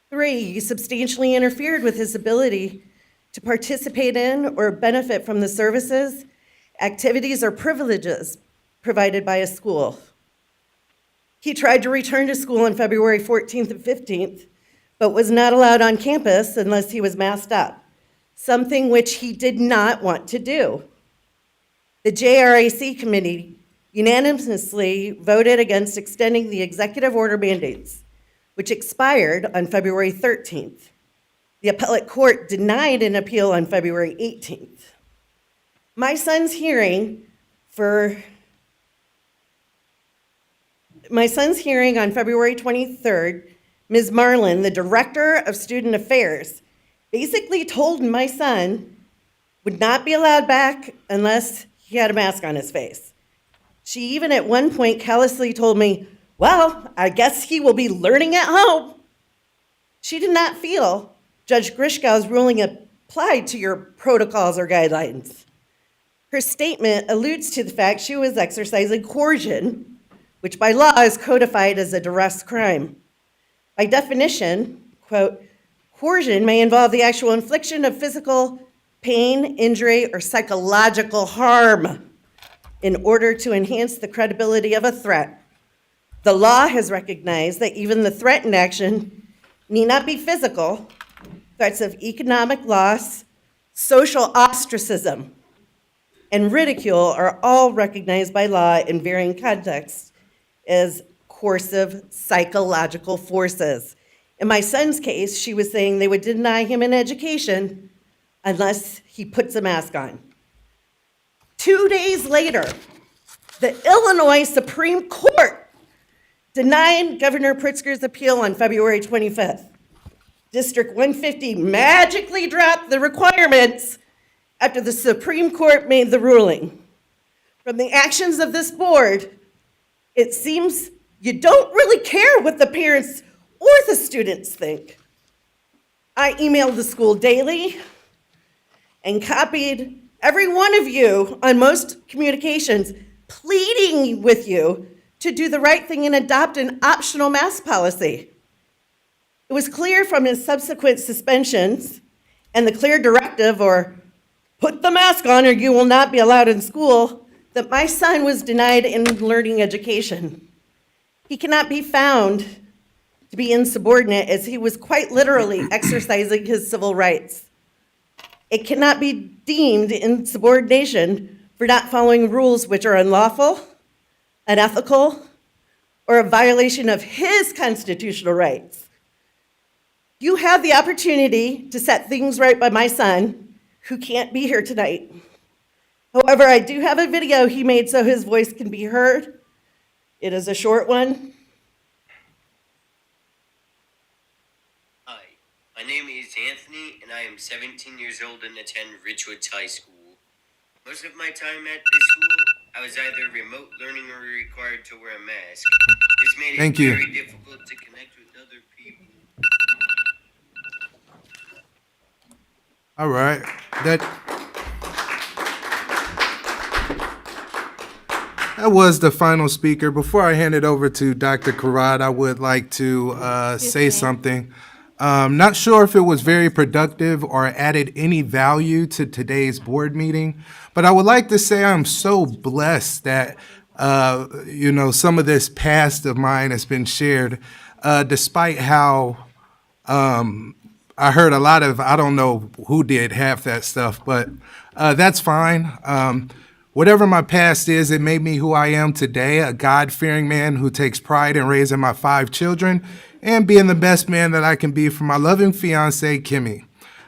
3, you substantially interfered with his ability to participate in or benefit from the services, activities, or privileges provided by a school. He tried to return to school on February 14th and 15th, but was not allowed on campus unless he was masked up, something which he did not want to do. The JRAC committee unanimously voted against extending the executive order mandates, which expired on February 13th. The appellate court denied an appeal on February 18th. My son's hearing on February 23rd, Ms. Marlin, the director of student affairs, basically told my son would not be allowed back unless he had a mask on his face. She even at one point callously told me, well, I guess he will be learning at home. She did not feel Judge Grishkow's ruling applied to your protocols or guidelines. Her statement alludes to the fact she was exercising coercion, which by law is codified as a duress crime. By definition, quote, coercion may involve the actual infliction of physical pain, injury, or psychological harm in order to enhance the credibility of a threat. The law has recognized that even the threatened action need not be physical. Threats of economic loss, social ostracism, and ridicule are all recognized by law in varying contexts as coercive psychological forces. In my son's case, she was saying they would deny him an education unless he puts a mask on. 2 days later, the Illinois Supreme Court denied Governor Pritzker's appeal on February 25th. District 150 magically dropped the requirements after the Supreme Court made the ruling. From the actions of this board, it seems you don't really care what the parents or the students think. I emailed the school daily and copied every one of you on most communications, pleading with you to do the right thing and adopt an optional mask policy. It was clear from his subsequent suspensions and the clear directive, or put the mask on or you will not be allowed in school, that my son was denied in learning education. He cannot be found to be insubordinate, as he was quite literally exercising his civil rights. It cannot be deemed insubordination for not following rules which are unlawful, unethical, or a violation of his constitutional rights. You have the opportunity to set things right by my son, who can't be here tonight. However, I do have a video he made so his voice can be heard. It is a short one. Hi, my name is Anthony, and I am 17 years old and attend Richwoods High School. Most of my time at this school, I was either remote learning or required to wear a mask. This made Thank it you. very difficult to connect with other people. All right. That was the final speaker. Before I hand it over to Dr. Karat, I would like to say something. Not sure if it was very productive or added any value to today's board meeting, but I would like to say I'm so blessed that some of this past of mine has been shared, despite how I heard a lot of, I don't know who did half that stuff, but that's fine. Whatever my past is, it made me who I am today, a God-fearing man who takes pride in raising my 5 children and being the best man that I can be for my loving fiancée, Kimmy.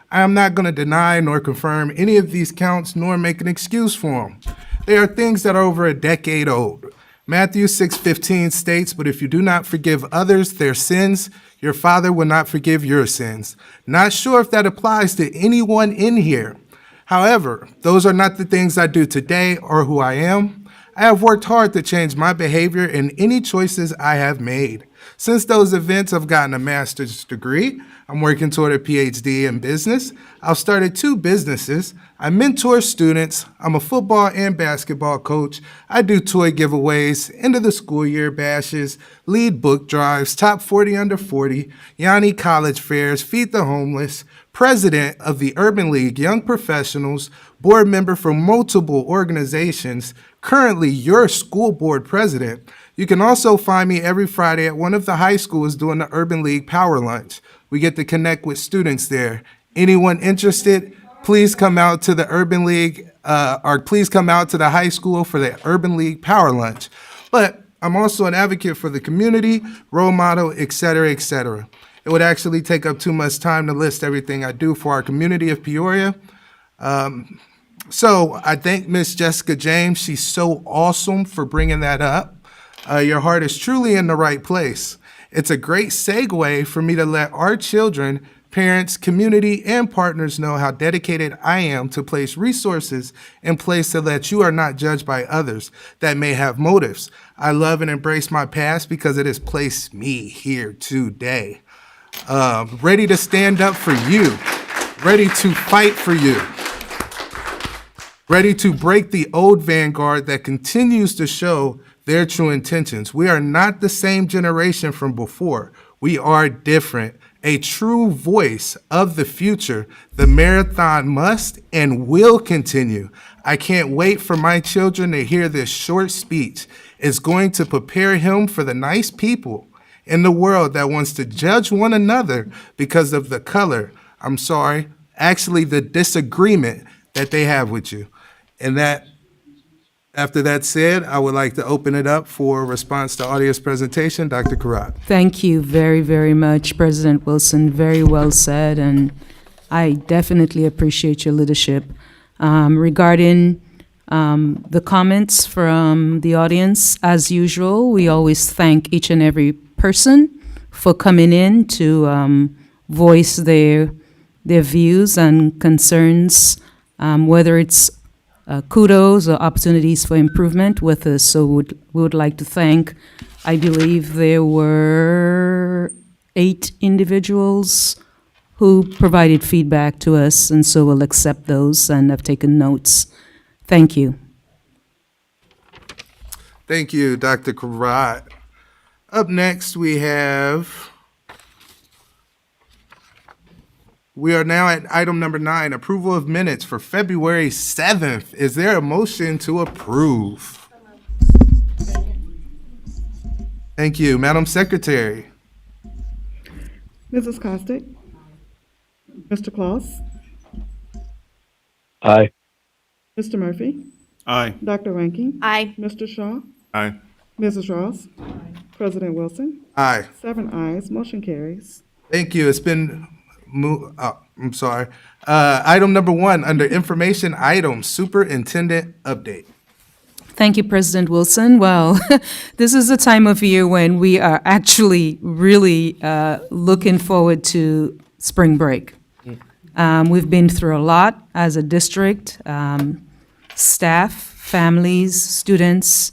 I am not going to deny nor confirm any of these counts nor make an excuse for them. They are things that are over a decade old. Matthew 6:15 states, "But if you do not forgive others their sins, your Father will not forgive your sins." Not sure if that applies to anyone in here. However, those are not the things I do today or who I am. I have worked hard to change my behavior and any choices I have made. Since those events, I've gotten a master's degree. I'm working toward a PhD in business. I've started 2 businesses. I mentor students. I'm a football and basketball coach. I do toy giveaways, end of the school year bashes, lead book drives, top 40 under 40, Yanni college fairs, feed the homeless, president of the Urban League Young Professionals, board member for multiple organizations, currently your school board president. You can also find me every Friday at one of the high schools doing the Urban League Power Lunch. We get to connect with students there. Anyone interested, please come out to the Urban League, or please come out to the high school for the Urban League Power Lunch. But I'm also an advocate for the community, role model, et cetera, et cetera. It would actually take up too much time to list everything I do for our community of Peoria. So I thank Miss Jessica James. She's so awesome for bringing that up. Your heart is truly in the right place. It's a great segue for me to let our children, parents, community, and partners know how dedicated I am to place resources in place so that you are not judged by others that may have motives. I love and embrace my past because it has placed me here today. Ready to stand up for you, ready to fight for you, ready to break the old vanguard that continues to show their true intentions. We are not the same generation from before. We are different. A true voice of the future. The marathon must and will continue. I can't wait for my children to hear this short speech. It's going to prepare him for the nice people in the world that wants to judge one another because of the color, actually the disagreement that they have with you. And after that said, I would like to open it up for response to audience presentation. Dr. Karat. Thank you very, very much, President Wilson. Very well said, and I definitely appreciate your leadership. Regarding the comments from the audience, as usual, we always thank each and every person for coming in to voice their views and concerns, whether it's kudos or opportunities for improvement with us. So we would like to thank, I believe there were 8 individuals who provided feedback to us, and so we'll accept those and have taken notes. Thank you. Thank you, Dr. Karat. Up next, we are now at item number 9, approval of minutes for February 7th. Is there a motion to approve? Thank you. Madam Secretary. Mrs. Costick? Mr. Claus? Aye. Mr. Murphy? Aye. Dr. Rankin? Aye. Mr. Shaw? Aye. Mrs. Ross? President Wilson? Aye. 7 ayes, motion carries. Thank you. It's been item number 1 under information items, superintendent update. Thank you, President Wilson. Well, this is the time of year when we are actually really looking forward to spring break. We've been through a lot as a district, staff, families, students,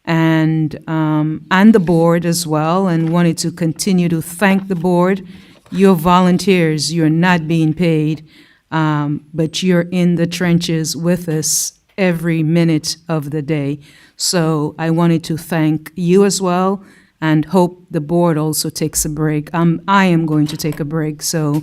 and the board as well, and wanted to continue to thank the board. You're volunteers, you're not being paid, but you're in the trenches with us every minute of the day. So I wanted to thank you as well and hope the board also takes a break. I am going to take a break. So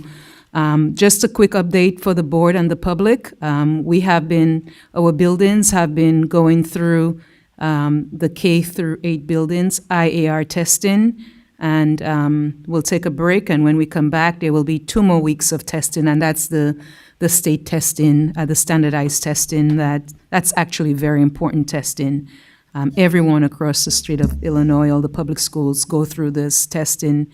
just a quick update for the board and the public. Our buildings have been going through the K through 8 buildings, IAR testing, and we'll take a break, and when we come back, there will be 2 more weeks of testing, and that's the state testing, the standardized testing. That's actually very important testing. Everyone across the state of Illinois, all the public schools go through this testing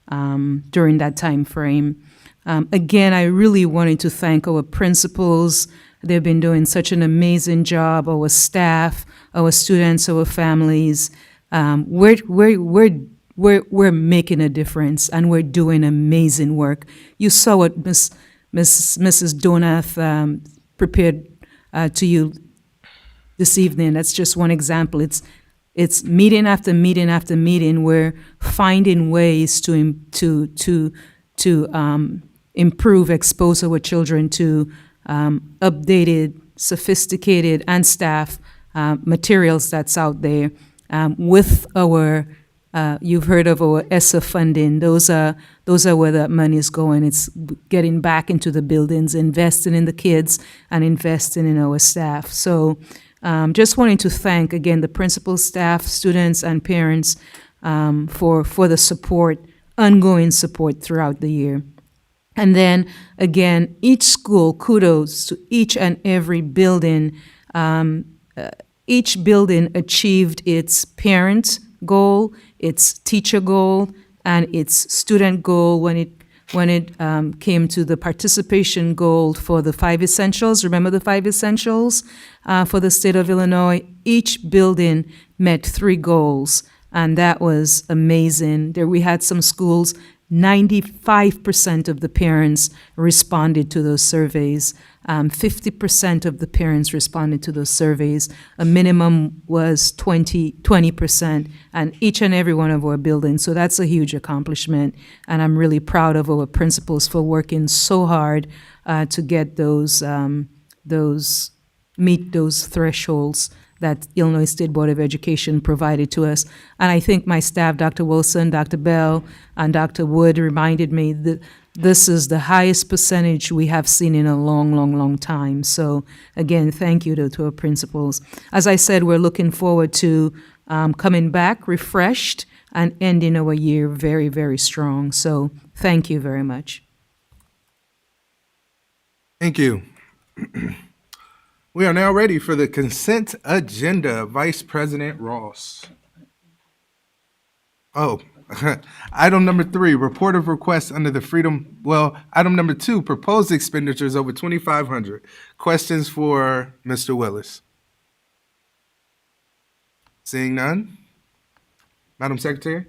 during that time frame. Again, I really wanted to thank our principals. They've been doing such an amazing job, our staff, our students, our families. We're making a difference, and we're doing amazing work. You saw what Mrs. Donath prepared to you this evening. That's just one example. It's meeting after meeting after meeting. We're finding ways to improve, expose our children to updated, sophisticated, and staff materials that's out there. With our, you've heard of our ESSA funding. Those are where that money is going. It's getting back into the buildings, investing in the kids, and investing in our staff. So just wanting to thank, again, the principal, staff, students, and parents for the support, ongoing support throughout the year. And then, again, each school, kudos to each and every building. Each building achieved its parent goal, its teacher goal, and its student goal when it came to the participation goal for the 5 essentials. Remember the 5 essentials for the state of Illinois? Each building met 3 goals, and that was amazing. There we had some schools, 95% of the parents responded to those surveys. 50% of the parents responded to those surveys. A minimum was 20%, and each and every one of our buildings. So that's a huge accomplishment, and I'm really proud of our principals for working so hard to get meet those thresholds that Illinois State Board of Education provided to us. And I think my staff, Dr. Wilson, Dr. Bell, and Dr. Wood, reminded me that this is the highest percentage we have seen in a long, long, long time. So again, thank you to our principals. As I said, we're looking forward to coming back refreshed and ending our year very, very strong. So thank you very much. Thank you. We are now ready for the consent agenda. Vice President Ross. Oh, item number 3, report of requests under the item number 2, proposed expenditures over $2,500. Questions for Mr. Willis? Seeing none. Madam Secretary?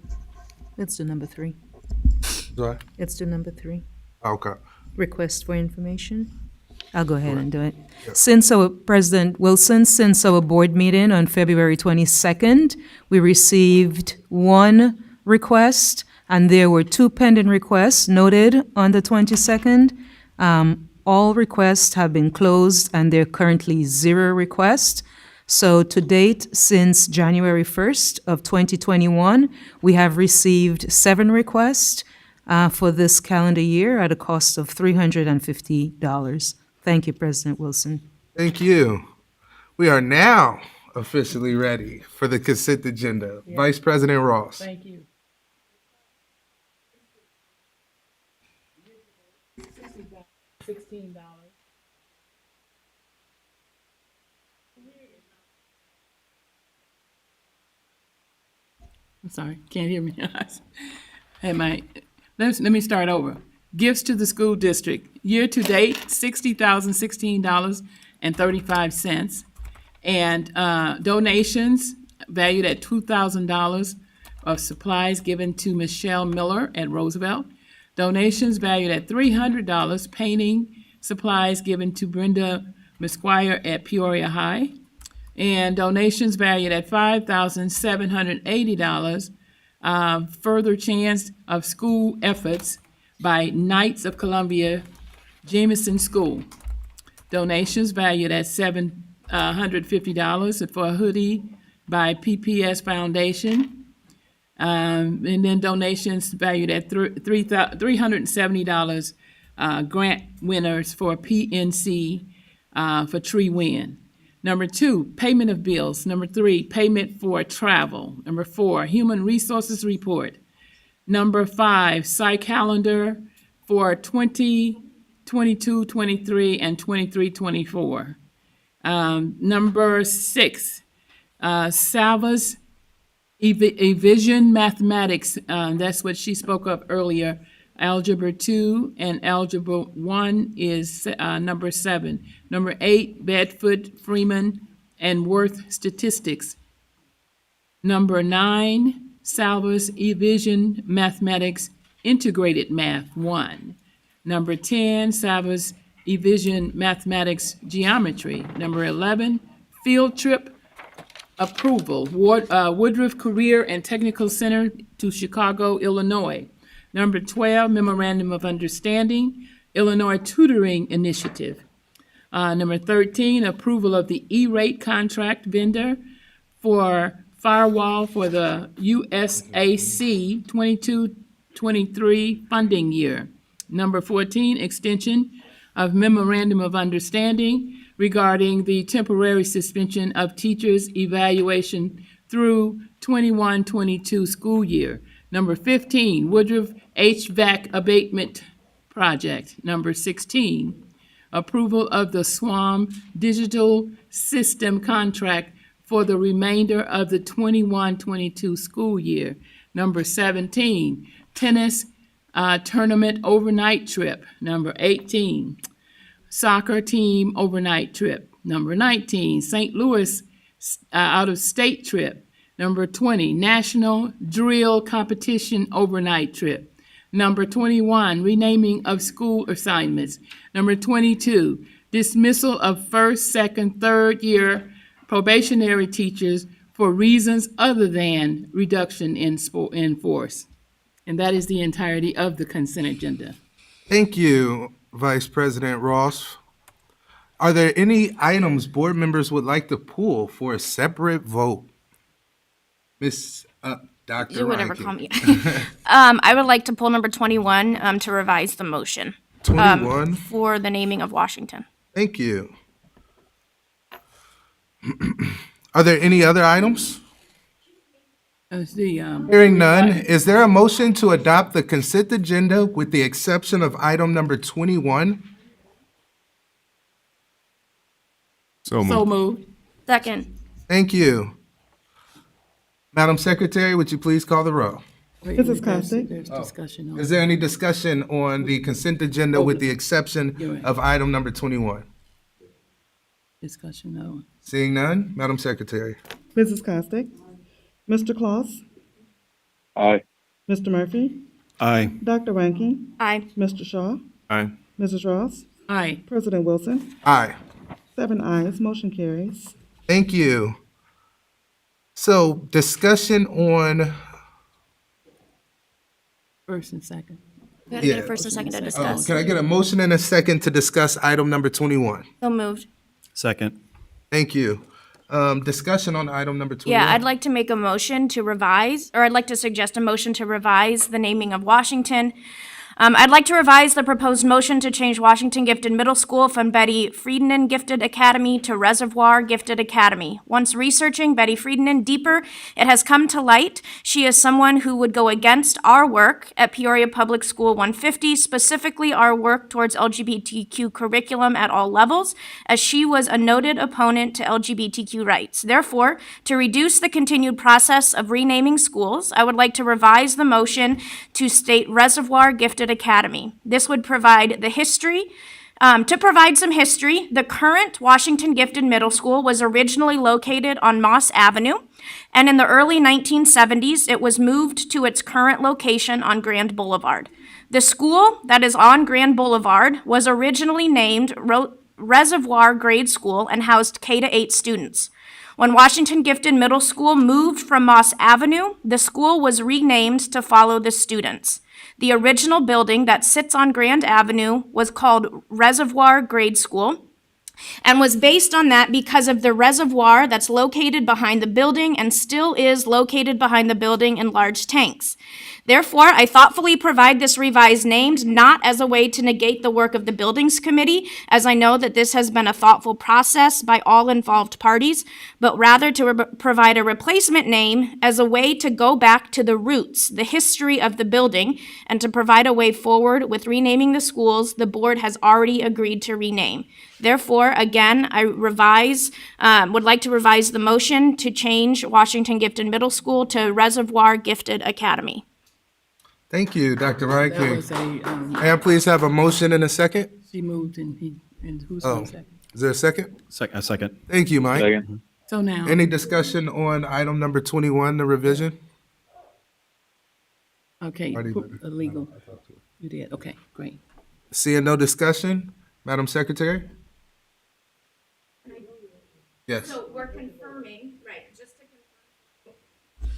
Let's do number 3. Sorry? Let's do number 3. Okay. Request for information. I'll go ahead and do it. Since our President Wilson, since our board meeting on February 22nd, we received 1 request, and there were 2 pending requests noted on the 22nd. All requests have been closed, and there are currently 0 requests. So to date, since January 1st of 2021, we have received 7 requests for this calendar year at a cost of $350. Thank you, President Wilson. Thank you. We are now officially ready for the consent agenda. Yeah. Vice President Ross. Thank you. $16. I'm sorry, can't hear me. Hey, let me start over. Gifts to the school district, year to date, $60,016.35. And donations valued at $2,000 of supplies given to Michelle Miller at Roosevelt. Donations valued at $300, painting supplies given to Brenda Misquire at Peoria High. And donations valued at $5,780, further chance of school efforts by Knights of Columbia Jameson School. Donations valued at $750 for a hoodie by PPS Foundation. And then donations valued at $370 grant winners for PNC for Tree Win. Number 2, payment of bills. Number 3, payment for travel. Number 4, human resources report. Number 5, site calendar for 2022, 23, and 23, 24. Number 6, Salva's Evision Mathematics. That's what she spoke of earlier. Algebra 2 and Algebra 1 is number 7. Number 8, Bedford Freeman and Worth Statistics. Number 9, Salvas Evision Mathematics Integrated Math 1. Number 10, Salvas Evision Mathematics Geometry. Number 11, Field Trip Approval, Woodruff Career and Technical Center to Chicago, Illinois. Number 12, Memorandum of Understanding, Illinois Tutoring Initiative. Number 13, approval of the E-rate contract vendor for firewall for the USAC 22-23 funding year. Number 14, extension of memorandum of understanding regarding the temporary suspension of teachers' evaluation through 21-22 school year. Number 15, Woodruff HVAC abatement project. Number 16, approval of the SWAM digital system contract for the remainder of the 21-22 school year. Number 17, tennis tournament overnight trip. Number 18, soccer team overnight trip. Number 19, St. Louis out-of-state trip. Number 20, national drill competition overnight trip. Number 21, renaming of school assignments. Number 22, dismissal of first, second, third year probationary teachers for reasons other than reduction in force. And that is the entirety of the consent agenda. Thank you, Vice President Ross. Are there any items board members would like to pull for a separate vote? Miss Dr. Do whatever, Reinking. call me. I would like to pull number 21 to revise the motion. 21? For the naming of Washington. Thank you. Are there any other items? Hearing none, is there a motion to adopt the consent agenda with the exception of item number 21? So moved. Second. Thank you. Madam Secretary, would you please call the roll? Mrs. Costick? There's discussion on. Is there any discussion on the consent agenda with the exception of item number 21? Discussion on. Seeing none, Madam Secretary. Mrs. Costick? Mr. Claus? Aye. Mr. Murphy? Aye. Dr. Ranking? Aye. Mr. Shaw? Aye. Mrs. Ross? Aye. President Wilson? Aye. 7 ayes, motion carries. Thank you. So discussion on, First and second. We gotta get a first and second to discuss. can I get a motion and a second to discuss item number 21? So moved. Second. Thank you. Discussion on item number 21? Yeah, I'd like to make a motion to revise, or I'd like to suggest a motion to revise the naming of Washington. I'd like to revise the proposed motion to change Washington Gifted Middle School from Betty Friedemann Gifted Academy to Reservoir Gifted Academy. Once researching Betty Friedemann deeper, it has come to light she is someone who would go against our work at Peoria Public School 150, specifically our work towards LGBTQ curriculum at all levels, as she was a noted opponent to LGBTQ rights. Therefore, to reduce the continued process of renaming schools, I would like to revise the motion to state Reservoir Gifted Academy. This would provide the history. To provide some history, the current Washington Gifted Middle School was originally located on Moss Avenue, and in the early 1970s, it was moved to its current location on Grand Boulevard. The school that is on Grand Boulevard was originally named Reservoir Grade School and housed K-8 students. When Washington Gifted Middle School moved from Moss Avenue, the school was renamed to follow the students. The original building that sits on Grand Avenue was called Reservoir Grade School and was based on that because of the reservoir that's located behind the building and still is located behind the building in large tanks. Therefore, I thoughtfully provide this revised name not as a way to negate the work of the Buildings Committee, as I know that this has been a thoughtful process by all involved parties, but rather to provide a replacement name as a way to go back to the roots, the history of the building, and to provide a way forward with renaming the schools the board has already agreed to rename. Therefore, again, I would like to revise the motion to change Washington Gifted Middle School to Reservoir Gifted Academy. Thank you, Dr. That Reinking. was a, May I please have a motion and a second? she moved and who's going second? Is there a second? Second. Thank you, Mike. Second. So now, Any discussion on item number 21, the revision? okay, Already illegal. You did, okay, great. Seeing no discussion, Madam Secretary? Yes. So we're confirming, right,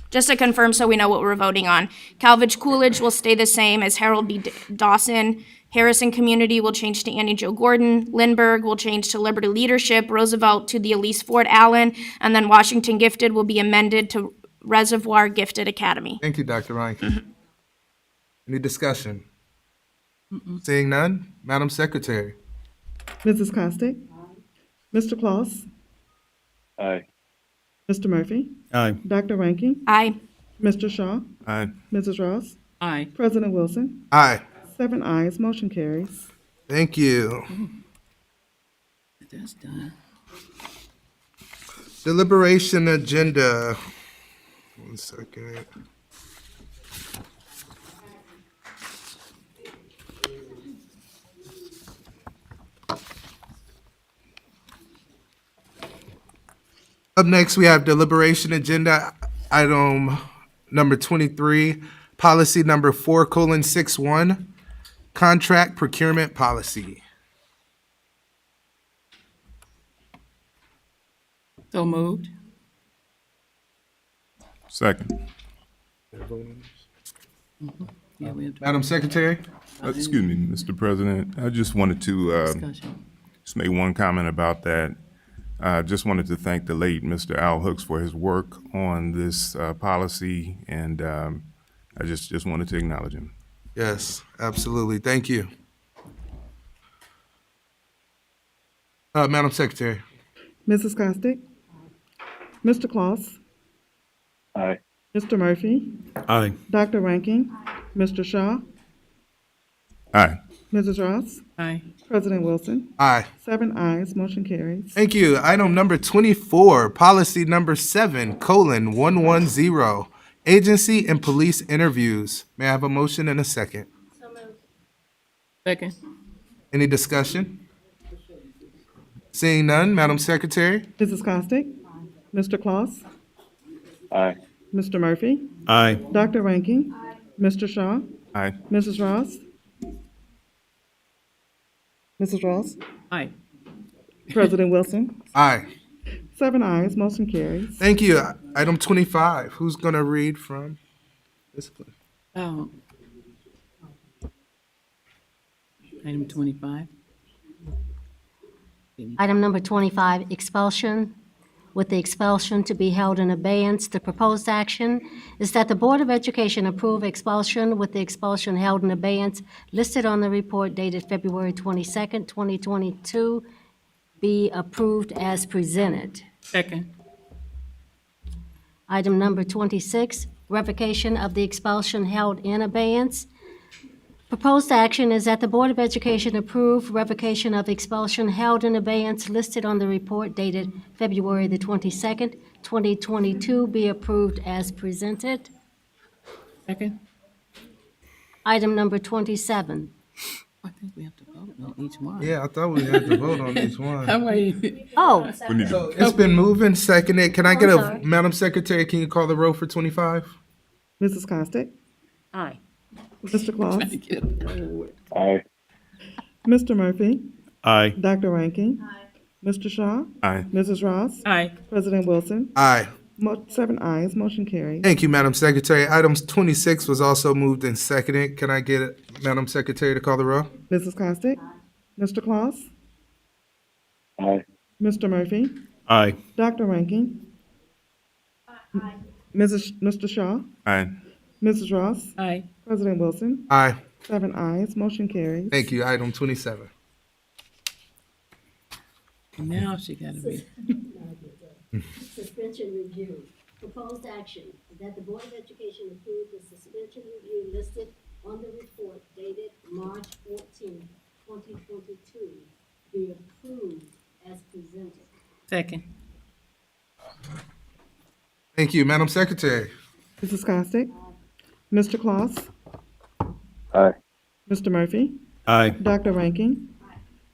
just to confirm so we know what we're voting on. Calvage Coolidge will stay the same as Harold B. Dawson. Harrison Community will change to Annie Jo Gordon. Lindbergh will change to Liberty Leadership. Roosevelt to the Elise Ford Allen. And then Washington Gifted will be amended to Reservoir Gifted Academy. Thank you, Dr. Reinke. Any discussion? Seeing none, Madam Secretary? Mrs. Costick? Mr. Claus? Aye. Mr. Murphy? Aye. Dr. Rankin? Aye. Mr. Shaw? Aye. Mrs. Ross? Aye. President Wilson? Aye. 7 ayes, motion carries. Thank you. That's done. Deliberation agenda. 1 second. Up next, we have deliberation agenda item number 23, policy number 4:61, contract procurement policy. So moved. Second. Yeah, we have to. Madam Secretary? Excuse me, Mr. President. I just wanted to Discussion. just make one comment about that. I just wanted to thank the late Mr. Al Hooks for his work on this policy, and I just wanted to acknowledge him. Yes, absolutely. Thank you. Madam Secretary? Mrs. Costick? Mr. Claus? Aye. Mr. Murphy? Aye. Dr. Rankin? Mr. Shaw? Aye. Mrs. Ross? Aye. President Wilson? Aye. 7 ayes, motion carries. Thank you. Item number 24, policy number 7:110, agency and police interviews. May I have a motion and a second? Second. Any discussion? Seeing none, Madam Secretary? Mrs. Costick? Mr. Claus? Aye. Mr. Murphy? Aye. Dr. Rankin? Mr. Shaw? Aye. Mrs. Ross? Mrs. Ross? Aye. President Wilson? Aye. 7 ayes, motion carries. Thank you. Item 25, who's going to read from this one? Oh. Item 25. Item number 25, expulsion. With the expulsion to be held in abeyance, the proposed action is that the Board of Education approve expulsion with the expulsion held in abeyance listed on the report dated February 22nd, 2022, be approved as presented. Second. Item number 26, revocation of the expulsion held in abeyance. Proposed action is that the Board of Education approve revocation of expulsion held in abeyance listed on the report dated February the 22nd, 2022, be approved as presented. Second. Item number 27. I think we have to vote on each one. Yeah, I thought we had to vote on each one. I'm waiting. Oh, So it's been moving, seconded. Can I get I'm a, sorry. Madam Secretary, can you call the roll for 25? Mrs. Costick? Aye. Mr. Claus? Aye. Mr. Murphy? Aye. Dr. Rankin? Mr. Shaw? Aye. Mrs. Ross? Aye. President Wilson? Aye. 7 ayes, motion carries. Thank you, Madam Secretary. Item 26 was also moved and seconded. Can I get Madam Secretary to call the roll? Mrs. Costick? Mr. Claus? Aye. Mr. Murphy? Aye. Dr. Rankin? Mr. Shaw? Aye. Mrs. Ross? Aye. President Wilson? Aye. 7 ayes, motion carries. Thank you. Item 27. Now she got to be. Suspension review. Proposed action is that the Board of Education approve the suspension review listed on the report dated March 14, 2022, be approved as presented. Second. Thank you, Madam Secretary. Mrs. Costick? Mr. Claus? Aye. Mr. Murphy? Aye. Dr. Rankin?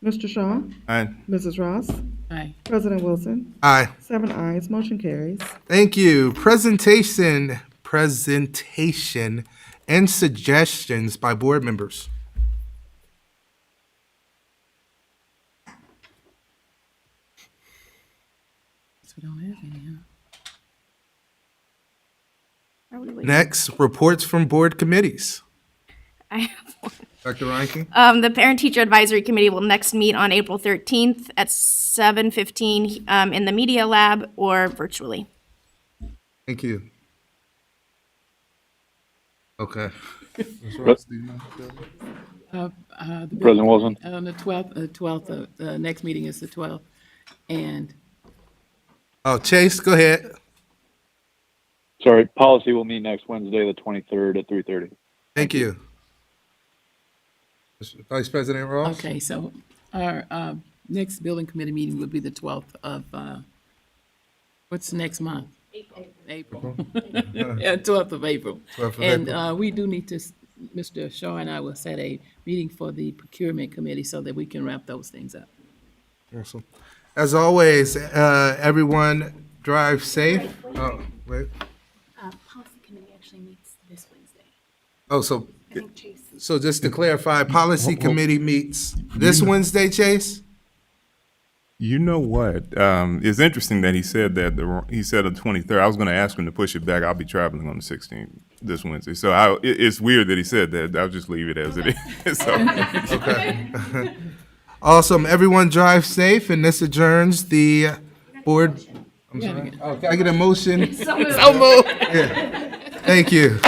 Mr. Shaw? Aye. Mrs. Ross? Aye. President Wilson? Aye. 7 ayes, motion carries. Thank you. Presentation and suggestions by board members. So we don't have any, huh? Are we waiting? Next, reports from board committees. I have one. Dr. Reinke? The Parent Teacher Advisory Committee will next meet on April 13th at 7:15 in the Media Lab or virtually. Thank you. Okay. President Wilson? On the 12th, the next meeting is the 12th. And Oh, Chase, go ahead. Sorry, policy will meet next Wednesday, the 23rd at 3:30. Thank you. Vice President Ross? okay, so our next building committee meeting would be the 12th of, what's next month? April. Yeah, 12th of April. 12th of And April. we do need to, Mr. Shaw and I will set a meeting for the procurement committee so that we can wrap those things up. Awesome. As always, everyone drive safe. Oh, wait. Policy committee actually meets this Wednesday. Oh, so, I think Chase. so just to clarify, policy committee meets this Wednesday, Chase? You know what? It's interesting that he said that he said the 23rd. I was going to ask him to push it back. I'll be traveling on the 16th this Wednesday. So it's weird that he said that. I'll just leave it as it is. So. Okay. Awesome. Everyone drive safe, and this adjourns the board. I'm sorry. Oh, can I get a motion? So moved. Yeah. Thank you.